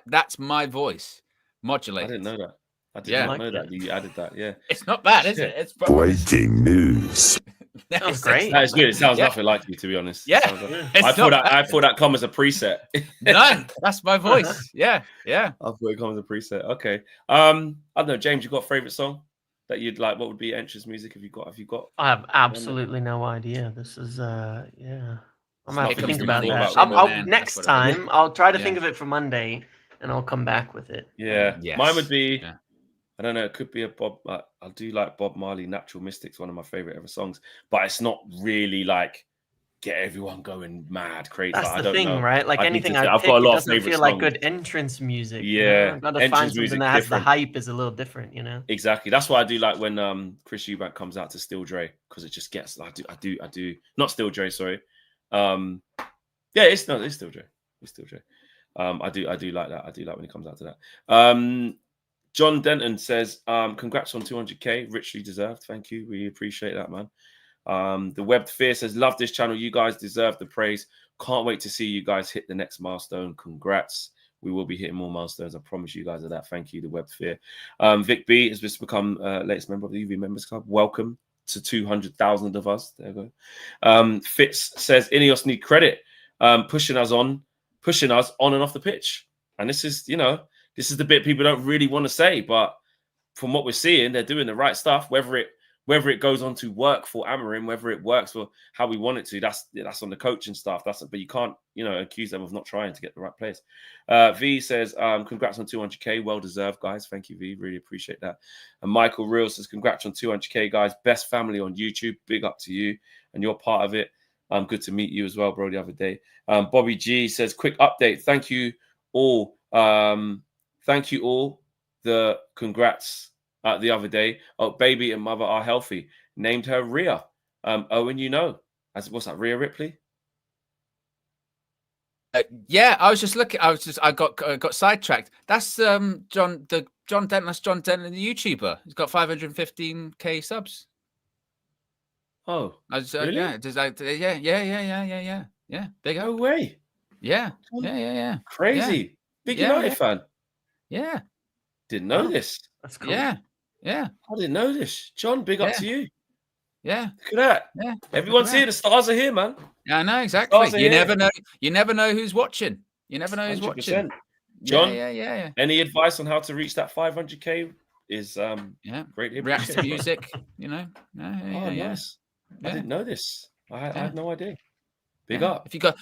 That's my voice. Modulated. I didn't know that. I did not know that you added that. Yeah, it's not bad, is it? It's breaking news. That was great. That is good. It sounds nothing like you, to be honest. Yeah, I thought that come as a preset. No, that's my voice. Yeah. I thought it comes as a preset. Okay. I don't know, James. You got a favorite song that you'd like? What would be entrance music? Have you got? I have absolutely no idea. This is I'm gonna have to think about that. Next time, I'll try to think of it for Monday, and I'll come back with it. Yeah. Yes. Mine would be. Yeah. I don't know. It could be a Bob. I do like Bob Marley, "Natural Mystics," one of my favorite ever songs. But it's not really like get everyone going mad, crazy. That's like, the thing, right? Like anything I've got a lot of favorite feel like good entrance music. Yeah, I've got to find something that has the hype is a little different, you know. Exactly. That's why I do like when Chris Eubank comes out to Still Dre, because it just gets. I do. Not Still Dre, sorry. Yeah, it's Still Dre. It's Still Dre. I do like that. I do like when he comes out to that. John Denton says, congrats on 200k, richly deserved. Thank you. We appreciate that, man. The Webbed Fear says, love this channel. You guys deserve the praise. Can't wait to see you guys hit the next milestone. Congrats. We will be hitting more milestones. I promise you guys of that. Thank you, the Webbed Fear. Vic B has just become latest member of the UV Members Club. Welcome to 200,000 of us. There you go. Fitz says, Ineos need credit, pushing us on and off the pitch. And this is, this is the bit people don't really want to say, but from what we're seeing, they're doing the right stuff. Whether it goes on to work for Amorim, whether it works for how we want it to, that's on the coaching staff. But you can't, accuse them of not trying to get the right place. V says, congrats on 200k, well deserved, guys. Thank you, V. Really appreciate that. And Michael Real says, congrats on 200k, guys. Best family on YouTube. Big up to you, and you're part of it. Good to meet you as well, bro. The other day, Bobby G says, quick update. Thank you all. Thank you all. The congrats the other day. Oh, baby and mother are healthy. Named her Rhea. Owen, what's that? Rhea Ripley. Yeah, I was just looking. I got sidetracked. That's John Denton. That's John Denton, the YouTuber. He's got 515k subs. Oh, really? Yeah, yeah. Big up. No way. Yeah. Crazy. Yeah. Big United fan. Yeah. Didn't know this. That's cool. Yeah. I didn't know this. John, big up to you. Yeah. Look at that. Yeah. Everyone's here. The stars are here, man. Yeah, I know, exactly. You never know. You never know who's watching. You never know who's 100%. Watching. John, yeah. Any advice on how to reach that 500k is greatly react to music, Nice. I didn't know this. I had no idea. Big up. If you go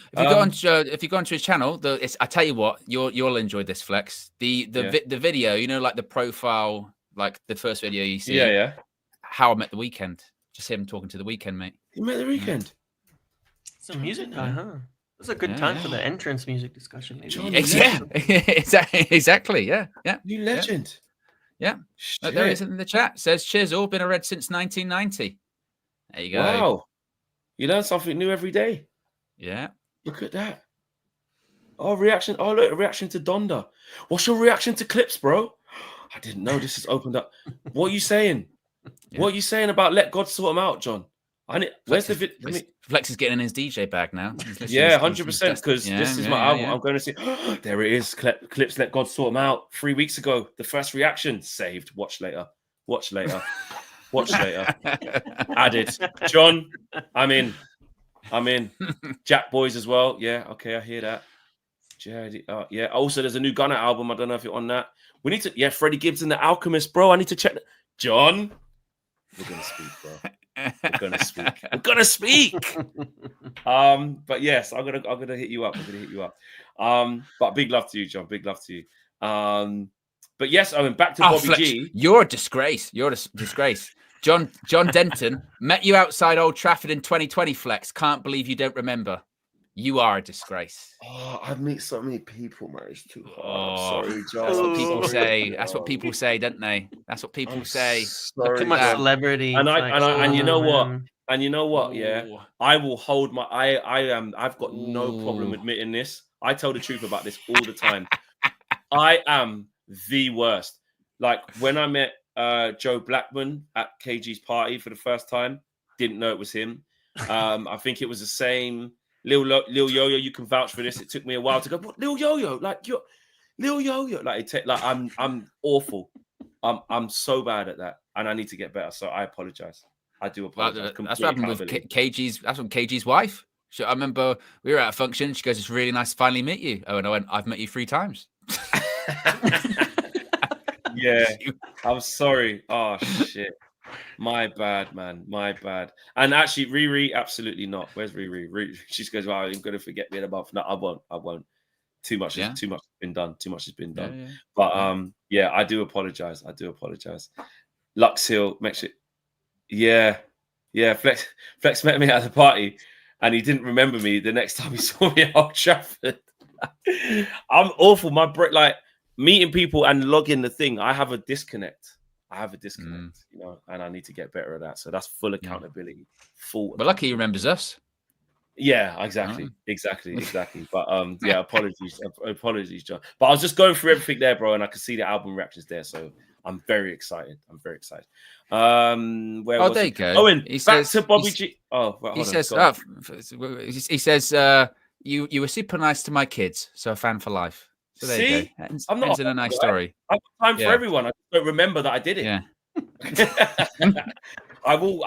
onto his channel, I tell you what, you'll enjoy this, Flex. The video, like the profile, like the first video you see. Yeah. How I Met the Weekend. Just him talking to the Weekend, mate. You met the Weekend. It's a music guy, huh? It's a good time for the entrance music discussion. Maybe. Exactly. Yeah. You legend. Yeah. There is in the chat. Says, cheers all, been a Red since 1990. There you go. Wow. You learn something new every day. Yeah. Look at that. Oh, reaction. Oh, look, reaction to Donda. What's your reaction to clips, bro? I didn't know this has opened up. What are you saying? Yeah. What are you saying about let God sort them out, John? Where's the video? Flex is getting in his DJ bag now. Yeah, 100%. Because this is my album. I'm going to see. There it is. Clips, let God sort them out. 3 weeks ago, the first reaction saved. Watch later. Added. John, I'm in. Jack Boys as well. Yeah, okay, I hear that. Yeah. Also, there's a new Gunna album. I don't know if you're on that. We need to. Yeah, Freddie Gibbs and the Alchemist, bro. I need to check that. John, we're gonna speak, bro. We're gonna speak. We're gonna speak. But yes, I'm gonna hit you up. But big love to you, John. Big love to you. But yes, Owen, back to Bobby G. You're a disgrace. You're a disgrace. John Denton met you outside Old Trafford in 2020, Flex. Can't believe you don't remember. You are a disgrace. Oh, I've met so many people, man. It's too hard. I'm sorry, John. That's what people say. That's what people say, don't they? That's what people say. Too much celebrity. And you know what? And you know what? Yeah, I will hold my. I've got no problem admitting this. I tell the truth about this all the time. I am the worst. Like when I met Joe Blackman at KG's party for the first time, didn't know it was him. I think it was the same. Lil Yo-Yo, you can vouch for this. It took me a while to go, but Lil Yo-Yo, like you're Lil Yo-Yo, like I'm awful. I'm so bad at that, and I need to get better. So I apologize. I do apologize. That's what happened with KG's. That's when KG's wife. I remember we were at a function. She goes, "It's really nice to finally meet you." Oh, and I went, "I've met you 3 times." Yeah, I'm sorry. Oh shit. My bad, man. My bad. And actually, Riri, absolutely not. Where's Riri? She goes, "Wow, you're gonna forget me in a month." No, I won't. Too much has been done. Yeah. But yeah, I do apologize. Lux Hill makes it. Yeah. Flex met me at the party, and he didn't remember me the next time he saw me at Old Trafford. I'm awful. My break, like meeting people and logging the thing. I have a disconnect. You know, and I need to get better at that. So that's full accountability. But lucky he remembers us. Yeah, exactly. But yeah, apologies, John. But I was just going through everything there, bro, and I could see the album reactions there. So I'm very excited. Where there you go. Owen, back to Bobby G. Oh, well, he says, you were super nice to my kids, so a fan for life. So there you go. I'm not in a nice story. I've got time for everyone. I don't remember that I did it. Yeah. I will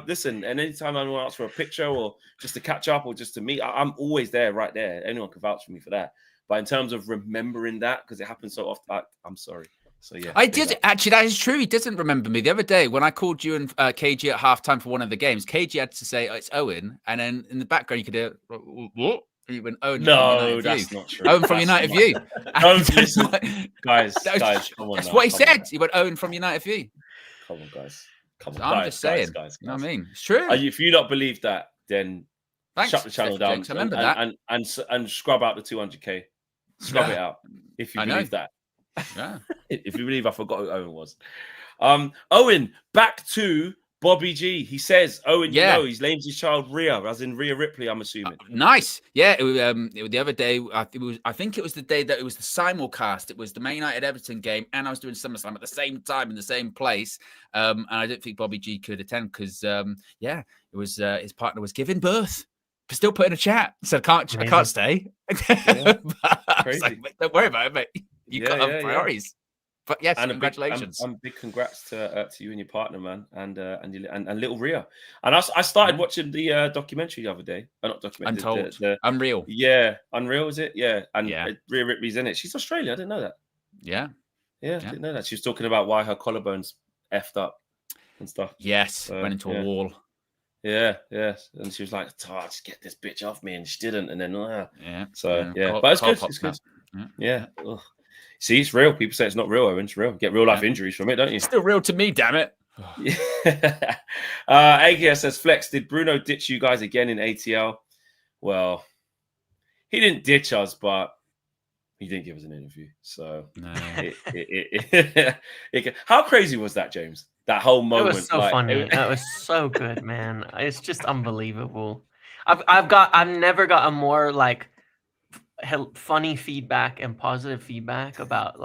listen. And anytime anyone asks for a picture or just to catch up or just to meet, I'm always there, right there. Anyone can vouch for me for that. But in terms of remembering that, because it happens so often, I'm sorry. So yeah, I did actually. That is true. He doesn't remember me. The other day when I called you and KG at halftime for one of the games, KG had to say, "Oh, it's Owen," and then in the background you could hear what? And you went, "Owen." No, that's not true. Owen from United View. Guys, come on. That's what he said. He went, "Owen from United View." Come on, guys. I'm just saying. Guys. You know what I mean? It's true. If you not believe that, then shut the channel down. Jinx, I remember that. And scrub out the 200k. Scrub it out. If you believe that. Yeah. If you believe I forgot who Owen was. Owen, back to Bobby G. He says, Owen, you know, he's named his child Rhea, as in Rhea Ripley, I'm assuming. Nice. Yeah. It was the other day. I think it was the day that it was the simulcast. It was the Man United Everton game, and I was doing SummerSlam at the same time in the same place. And I didn't think Bobby G could attend because, it was his partner was giving birth. But still put in a chat. So I can't stay. Yeah. I was like, don't worry about it, mate. You got priorities. But yes, and congratulations. And big congrats to you and your partner, man, and little Rhea. And I started watching the documentary the other day. Not documentary. Untold. Unreal. Yeah, Unreal, is it? Yeah, and Rhea Ripley's in it. She's Australian. I didn't know that. Yeah, I didn't know that. She was talking about why her collarbones effed up and stuff. Yes, went into a wall. Yeah, and she was like, just get this bitch off me, and she didn't, and then but it's good. It's good. Yeah. Ugh. See, it's real. People say it's not real, Owen. It's real. Get real life injuries from it, don't you? It's still real to me, damn it. AGS says, Flex, did Bruno ditch you guys again in ATL? Well, he didn't ditch us, but he didn't give us an interview. So, no. How crazy was that, James? That whole moment. It was so funny. That was so good, man. It's just unbelievable. I've never got a more funny feedback and positive feedback about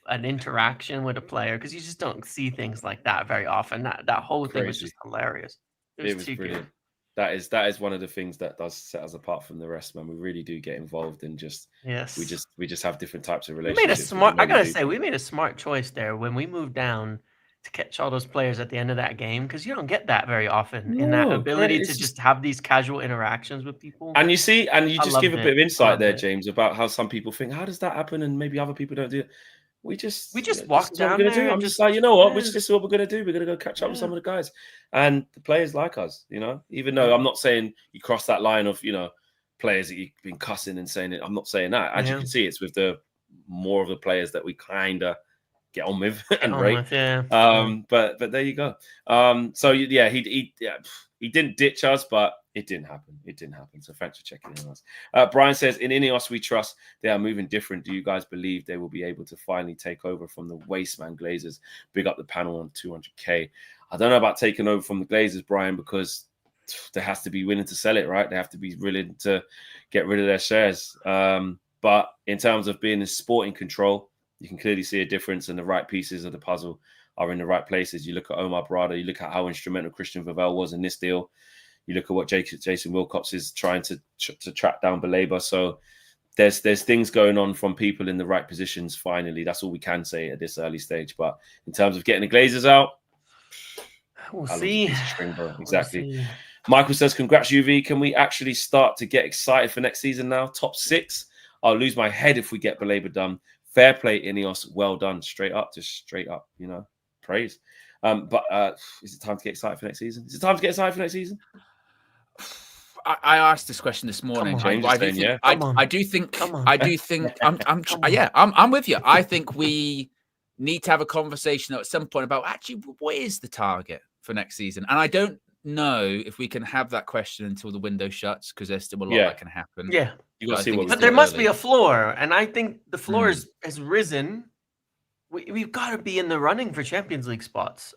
an interaction with a player, because you just don't see things like that very often. That whole thing was just hilarious. It was brilliant. That is one of the things that does set us apart from the rest, man. We really do get involved in we just have different types of relationships. We made a smart choice there when we moved down to catch all those players at the end of that game, because you don't get that very often in that ability to just have these casual interactions with people. And you just give a bit of insight there, James, about how some people think, how does that happen? And maybe other people don't do it. we just walked down there. I'm just like, you know what? This is what we're gonna do. We're gonna go catch up with some of the guys, and the players like us. You know, even though I'm not saying you cross that line of players that you've been cussing and saying it. I'm not saying that. As you can see, it's with the more of the players that we kind of get on with and rate. But there you go. So yeah, he didn't ditch us, but it didn't happen. It didn't happen. So thanks for checking in on us. Brian says, in Ineos we trust. They are moving different. Do you guys believe they will be able to finally take over from the Wasteman Glazers? Big up the panel on 200k. I don't know about taking over from the Glazers, Brian, because there has to be willing to sell it, right? They have to be willing to get rid of their shares. But in terms of being in sporting control, you can clearly see a difference, and the right pieces of the puzzle are in the right places. You look at Omar Barada, you look at how instrumental Christian Vivell was in this deal. You look at what Jason Wilcox is trying to track down BALEBA. So there's things going on from people in the right positions. Finally, that's all we can say at this early stage. But in terms of getting the Glazers out, we'll see. Exactly. We'll see. Michael says, congrats, UV. Can we actually start to get excited for next season now? Top 6. I'll lose my head if we get BALEBA done. Fair play, Ineos. Well done. Straight up. Praise. But is it time to get excited for next season? Is it time to get excited for next season? I asked this question this morning. I'm with you. I'm with you. I think we need to have a conversation at some point about actually what is the target for next season. And I don't know if we can have that question until the window shuts, because there's still a lot that can happen. Yeah, you got to see but there must be a floor, and I think the floor has risen. We've got to be in the running for Champions League spots.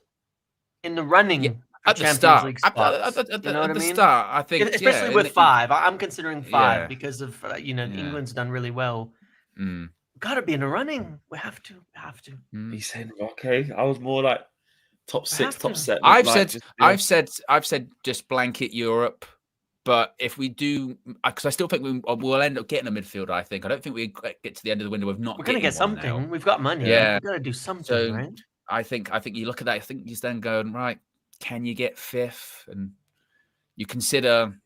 In the running at the start. At the start, I think, especially with 5. I'm considering 5 because of England's done really well. Got to be in the running. We have to. He's saying, okay. I was more like top 6, top 7. I've said just blanket Europe. But if we do, because I still think we'll end up getting a midfielder. I don't think we get to the end of the window with not. We're going to get something. Now. We've got money. Yeah, we've got to do something. So right? I think you look at that. I think you're then going, right. Can you get 5th? And you consider,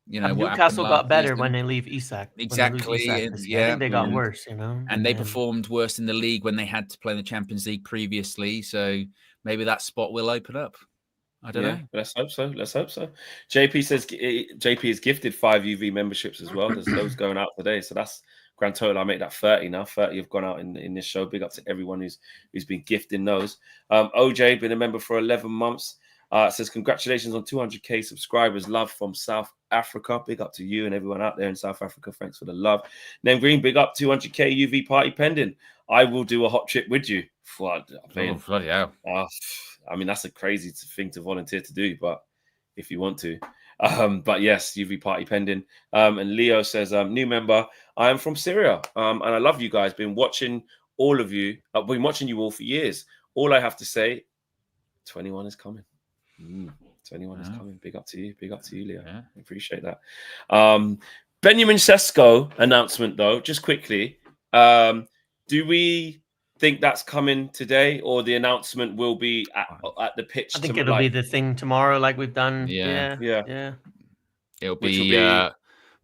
what Newcastle got better season. When they leave Isak. Exactly. I think they got worse. And they performed worse in the league when they had to play in the Champions League previously. So maybe that spot will open up. I don't know. Let's hope so. JP says JP is gifted 5 UV memberships as well. There's those going out today. So that's grand total. I make that 30 now. 30 have gone out in this show. Big up to everyone who's been gifting those. OJ, been a member for 11 months. Says, congratulations on 200k subscribers. Love from South Africa. Big up to you and everyone out there in South Africa. Thanks for the love. Name Green, big up. 200k UV party pending. I will do a hot trip with you. Bloody hell. I mean, that's a crazy thing to volunteer to do, but if you want to. But yes, UV party pending. And Leo says, new member, I am from Syria. And I love you guys. Been watching all of you. I've been watching you all for years. All I have to say, 21 is coming. 21 is coming. Big up to you. Big up to you, Leo. Yeah. I appreciate that. Benjamin Sesko announcement, though, just quickly. Do we think that's coming today, or the announcement will be at the pitch? I think it'll be the thing tomorrow, like we've done. Yeah. It'll be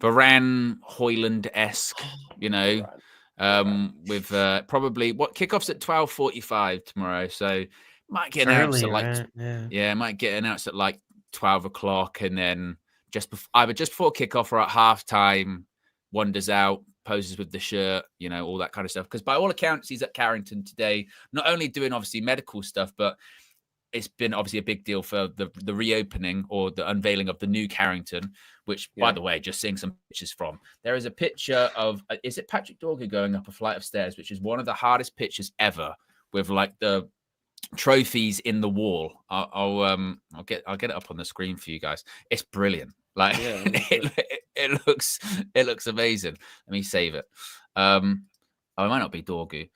Varane Hoyland-esque, with probably kickoffs at 12:45 tomorrow. So might get announced at might get announced at like 12 o'clock, and then either just before kickoff or at halftime, wanders out, poses with the shirt, all that kind of stuff. Because by all accounts, he's at Carrington today, not only doing obviously medical stuff, but it's been obviously a big deal for the reopening or the unveiling of the new Carrington, which, by the way, just seeing some pictures from. There is a picture of, is it Patrick Dorgan going up a flight of stairs, which is one of the hardest pictures ever, with like the trophies in the wall. I'll get it up on the screen for you guys. It's brilliant. Like it looks amazing. Let me save it. It might not be Dorgu.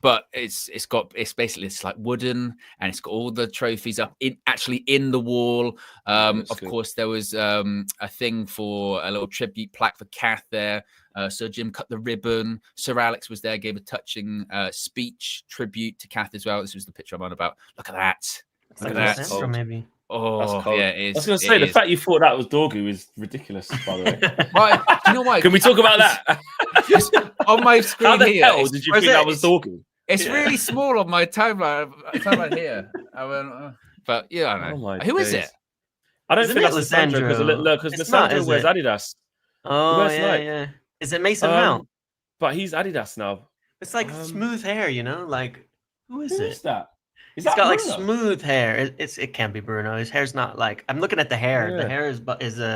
But it's basically like wooden, and it's got all the trophies up in the wall. Of course, there was a thing for a little tribute plaque for Kath there. Sir Jim cut the ribbon. Sir Alex was there, gave a touching speech tribute to Kath as well. This was the picture I'm on about. Look at that. Look at that. Maybe. Oh, cold. yeah, it is. I was going to say, the fact you thought that was Dorgu is ridiculous, by the way. Why? Do you know why? Can we talk about that? On my screen How the here, hell did you think that was Dorgu? It's really small on my timeline here. I went, but yeah, I don't know. Who is it? I don't think that's Lissandro because Lissandro wears Adidas. Oh, yeah. Is it Mason Mount? But he's Adidas now. It's like smooth hair, you know? Like, who is Who is that? He's got like smooth hair. It can't be Bruno. His hair's not like. I'm looking at the hair. Yeah. The hair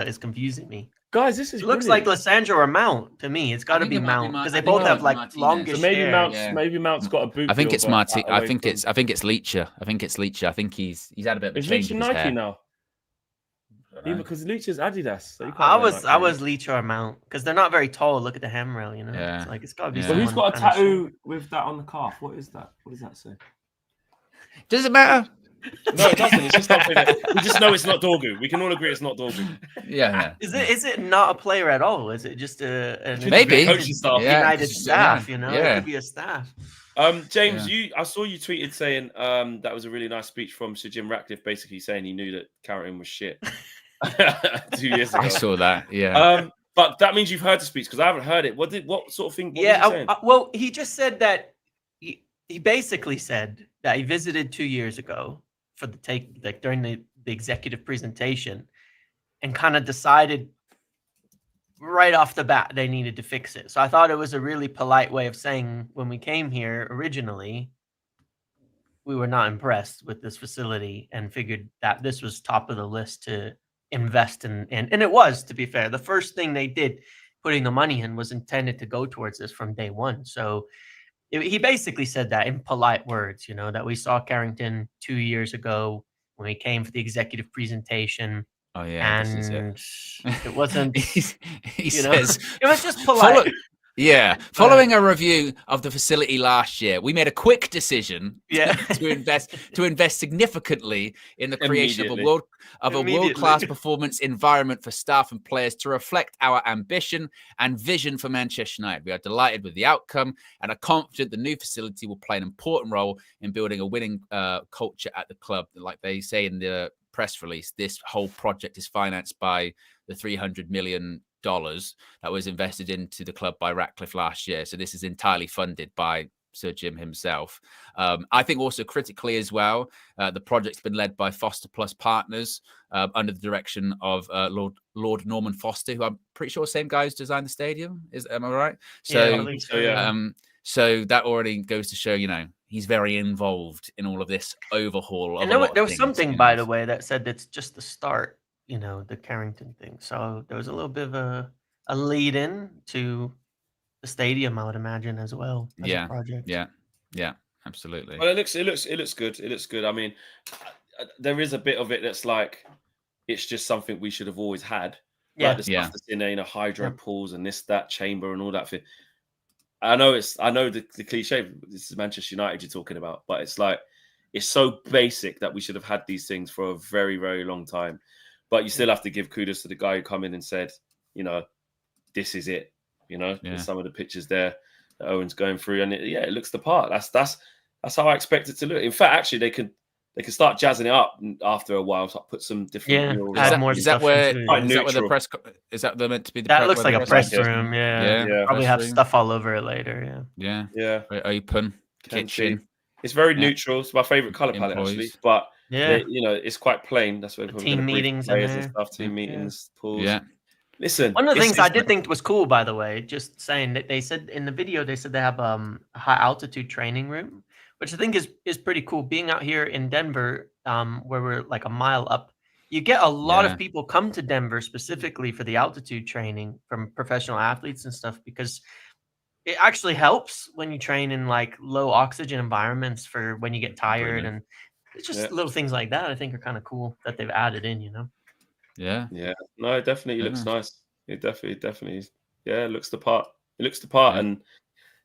is confusing me. Guys, this is. It looks like Lissandro or Mount to me. It's got to be Mount because they both have like longish hair. Maybe Mount's got a boot. I think it's Martin. I think it's Leacher. I think he's had a bit of a change in his hair now. Yeah, because Leacher's Adidas. So I was Leacher or Mount because they're not very tall. Look at the hem rail, you know. Yeah. It's like it's got to be. Well, who's got a tattoo with that on the calf? What is that? What does that say? Does it matter? No, it doesn't. It's just something that we just know it's not Dorgu. We can all agree it's not Dorgu. Yeah. Is it not a player at all? Is it just maybe coaching staff? United staff, you know? Yeah. It could be a staff. James, I saw you tweeted saying that was a really nice speech from Sir Jim Ratcliffe, basically saying he knew that Carrington was shit 2 years ago. I saw that. Yeah. But that means you've heard the speech because I haven't heard it. What sort of thing? Well, he just said that he basically said that he visited 2 years ago for during the executive presentation and kind of decided right off the bat they needed to fix it. So I thought it was a really polite way of saying when we came here originally, we were not impressed with this facility and figured that this was top of the list to invest in. And it was, to be fair, the first thing they did putting the money in was intended to go towards this from day one. So he basically said that in polite words, you know, that we saw Carrington 2 years ago when we came for the executive presentation. Oh yeah, and it wasn't. he says it was just polite. Following a review of the facility last year, we made a quick decision to invest significantly in the creation of a world-class performance environment for staff and players to reflect our ambition and vision for Manchester United. We are delighted with the outcome and are confident the new facility will play an important role in building a winning culture at the club. Like they say in the press release, this whole project is financed by the $300 million that was invested into the club by Ratcliffe last year. So this is entirely funded by Sir Jim himself. I think also critically as well, the project's been led by Foster Plus Partners under the direction of Lord Norman Foster, who I'm pretty sure the same guy who's designed the stadium. Am I right? So, so that already goes to show, you know, he's very involved in all of this overhaul. And there was something, by the way, that said that's just the start. You know, the Carrington thing. So there was a little bit of a lead in to the stadium, I would imagine, as well. As a project. Yeah, absolutely. Well, it looks good. It looks good. I mean, there is a bit of it that's like it's just something we should have always had. Like the stuff that's in there, you know, hydro pools and that chamber and all that. I know the cliche. This is Manchester United you're talking about, but it's like it's so basic that we should have had these things for a very, very long time. But you still have to give kudos to the guy who come in and said, you know, this is it. You know, there's some of the pictures there that Owen's going through, and it looks the part. That's how I expect it to look. In fact, actually, they could start jazzing it up after a while. So put some different. Is that where the press? Is that meant to be the? That looks like a press room. Yeah. Probably have stuff all over it later. Yeah. Very open kitchen. It's very neutral. It's my favorite color palette actually, but. You know, it's quite plain. That's where team meetings and stuff. Team meetings, pools. Yeah. Listen, one of the things I did think was cool, by the way, just saying that they said in the video they have a high altitude training room, which I think is pretty cool. Being out here in Denver, where we're like a mile up, you get a lot of people come to Denver specifically for the altitude training from professional athletes and stuff because it actually helps when you train in like low oxygen environments for when you get tired and. It's just little things like that I think are kind of cool that they've added in, you know? Yeah. No, it definitely looks nice. It definitely, it looks the part. It looks the part. And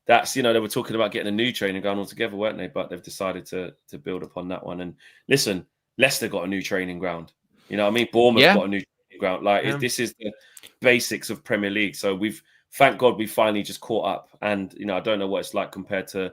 that's, you know, they were talking about getting a new training ground altogether, weren't they? But they've decided to build upon that one. And listen, Leicester got a new training ground. You know what I mean? Bournemouth got a new training ground. Like, this is the basics of Premier League. So thank God we finally just caught up. And, you know, I don't know what it's like compared to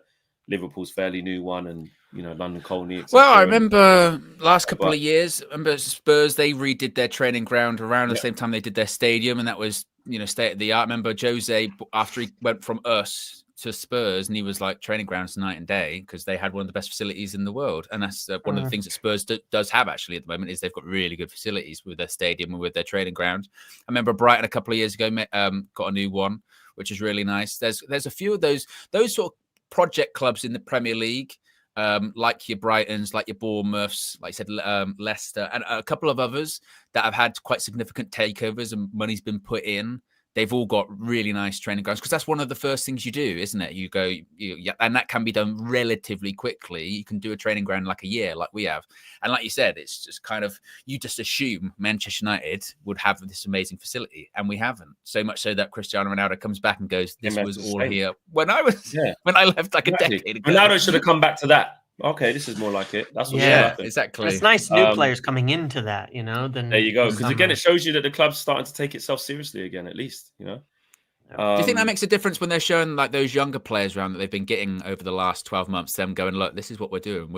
Liverpool's fairly new one, and London Colney. Well, I remember last couple of years. I remember Spurs, they redid their training ground around the same time they did their stadium, and that was state of the art. I remember Jose, after he went from us to Spurs, and he was like, training grounds night and day, because they had one of the best facilities in the world. And that's one of the things that Spurs does have actually at the moment, is they've got really good facilities with their stadium and with their training ground. I remember Brighton a couple of years ago got a new one, which is really nice. There's a few of those sort of project clubs in the Premier League, like your Brightons, like your Bournemouths, like I said, Leicester, and a couple of others that have had quite significant takeovers and money's been put in. They've all got really nice training grounds, because that's one of the first things you do, isn't it? You go, and that can be done relatively quickly. You can do a training ground like a year, like we have. And like you said, it's just kind of, you just assume Manchester United would have this amazing facility, and we haven't. So much so that Cristiano Ronaldo comes back and goes, "This was all here when I left like a decade ago." Ronaldo should have come back to that. Okay, this is more like it. That's what exactly. It's nice new players coming into that, Then there you go. Because again, it shows you that the club's starting to take itself seriously again. At least, Do you think that makes a difference when they're showing like those younger players around that they've been getting over the last 12 months? Them going, look, this is what we're doing.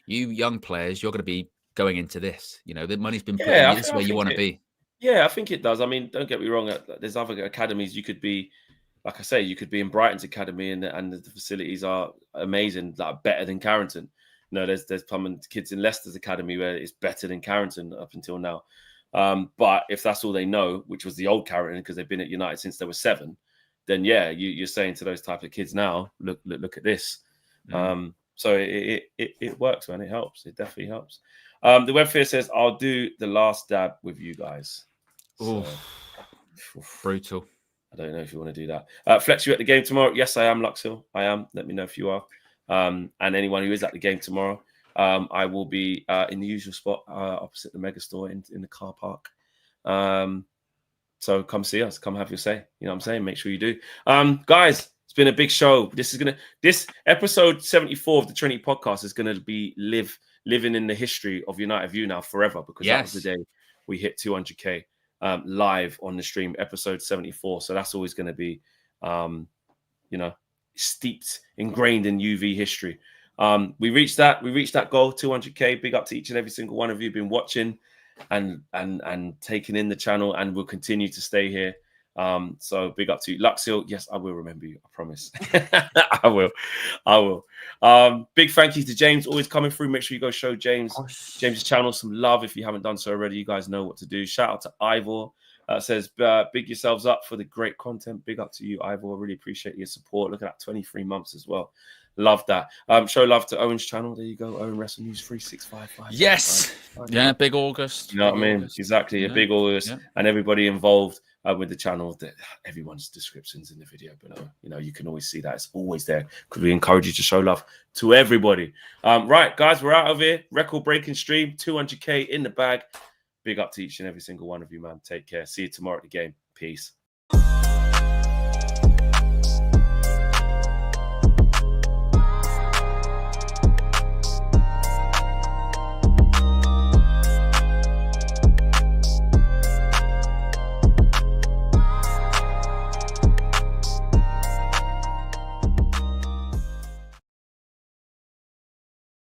You young players, you're going to be going into this. The money's been put in. This is where you want to be. Yeah, I think it does. I mean, don't get me wrong. There's other academies you could be. Like I say, you could be in Brighton's academy, and the facilities are amazing, like better than Carrington. There's some kids in Leicester's academy where it's better than Carrington up until now. But if that's all they know, which was the old Carrington, because they've been at United since they were 7, then you're saying to those type of kids now, look at this. So it works, man. It helps. It definitely helps. The Webfear says, "I'll do the last dab with you guys." So, brutal. I don't know if you want to do that. Flex, you at the game tomorrow? Yes, I am, Luxhill. I am. Let me know if you are. And anyone who is at the game tomorrow, I will be in the usual spot opposite the mega store in the car park. So come see us. Come have your say. You know what I'm saying? Make sure you do. Guys, it's been a big show. This episode 74 of the Trinity podcast is going to be living in the history of United View now forever, because that was the day we hit 200K. Live on the stream, episode 74. So that's always going to be, steeped, ingrained in UV history. We reached that goal, 200K. Big up to each and every single one of you who've been watching and taking in the channel, and will continue to stay here. So big up to you, Luxhill. Yes, I will remember you. I promise. I will. Big thank you to James, always coming through. Make sure you go show James's channel some love if you haven't done so already. You guys know what to do. Shout out to Ivor. Says big yourselves up for the great content. Big up to you, Ivor. Really appreciate your support. Look at that, 23 months as well. Love that. Show love to Owen's channel. There you go. Owen Wrestle News 3655. Yes. Yeah, big August. You know what I mean? Exactly. A big August, and everybody involved with the channel. Everyone's descriptions in the video below. You can always see that. It's always there, because we encourage you to show love to everybody. Right, guys, we're out of here. Record-breaking stream, 200K in the bag. Big up to each and every single one of you, man. Take care. See you tomorrow at the game. Peace.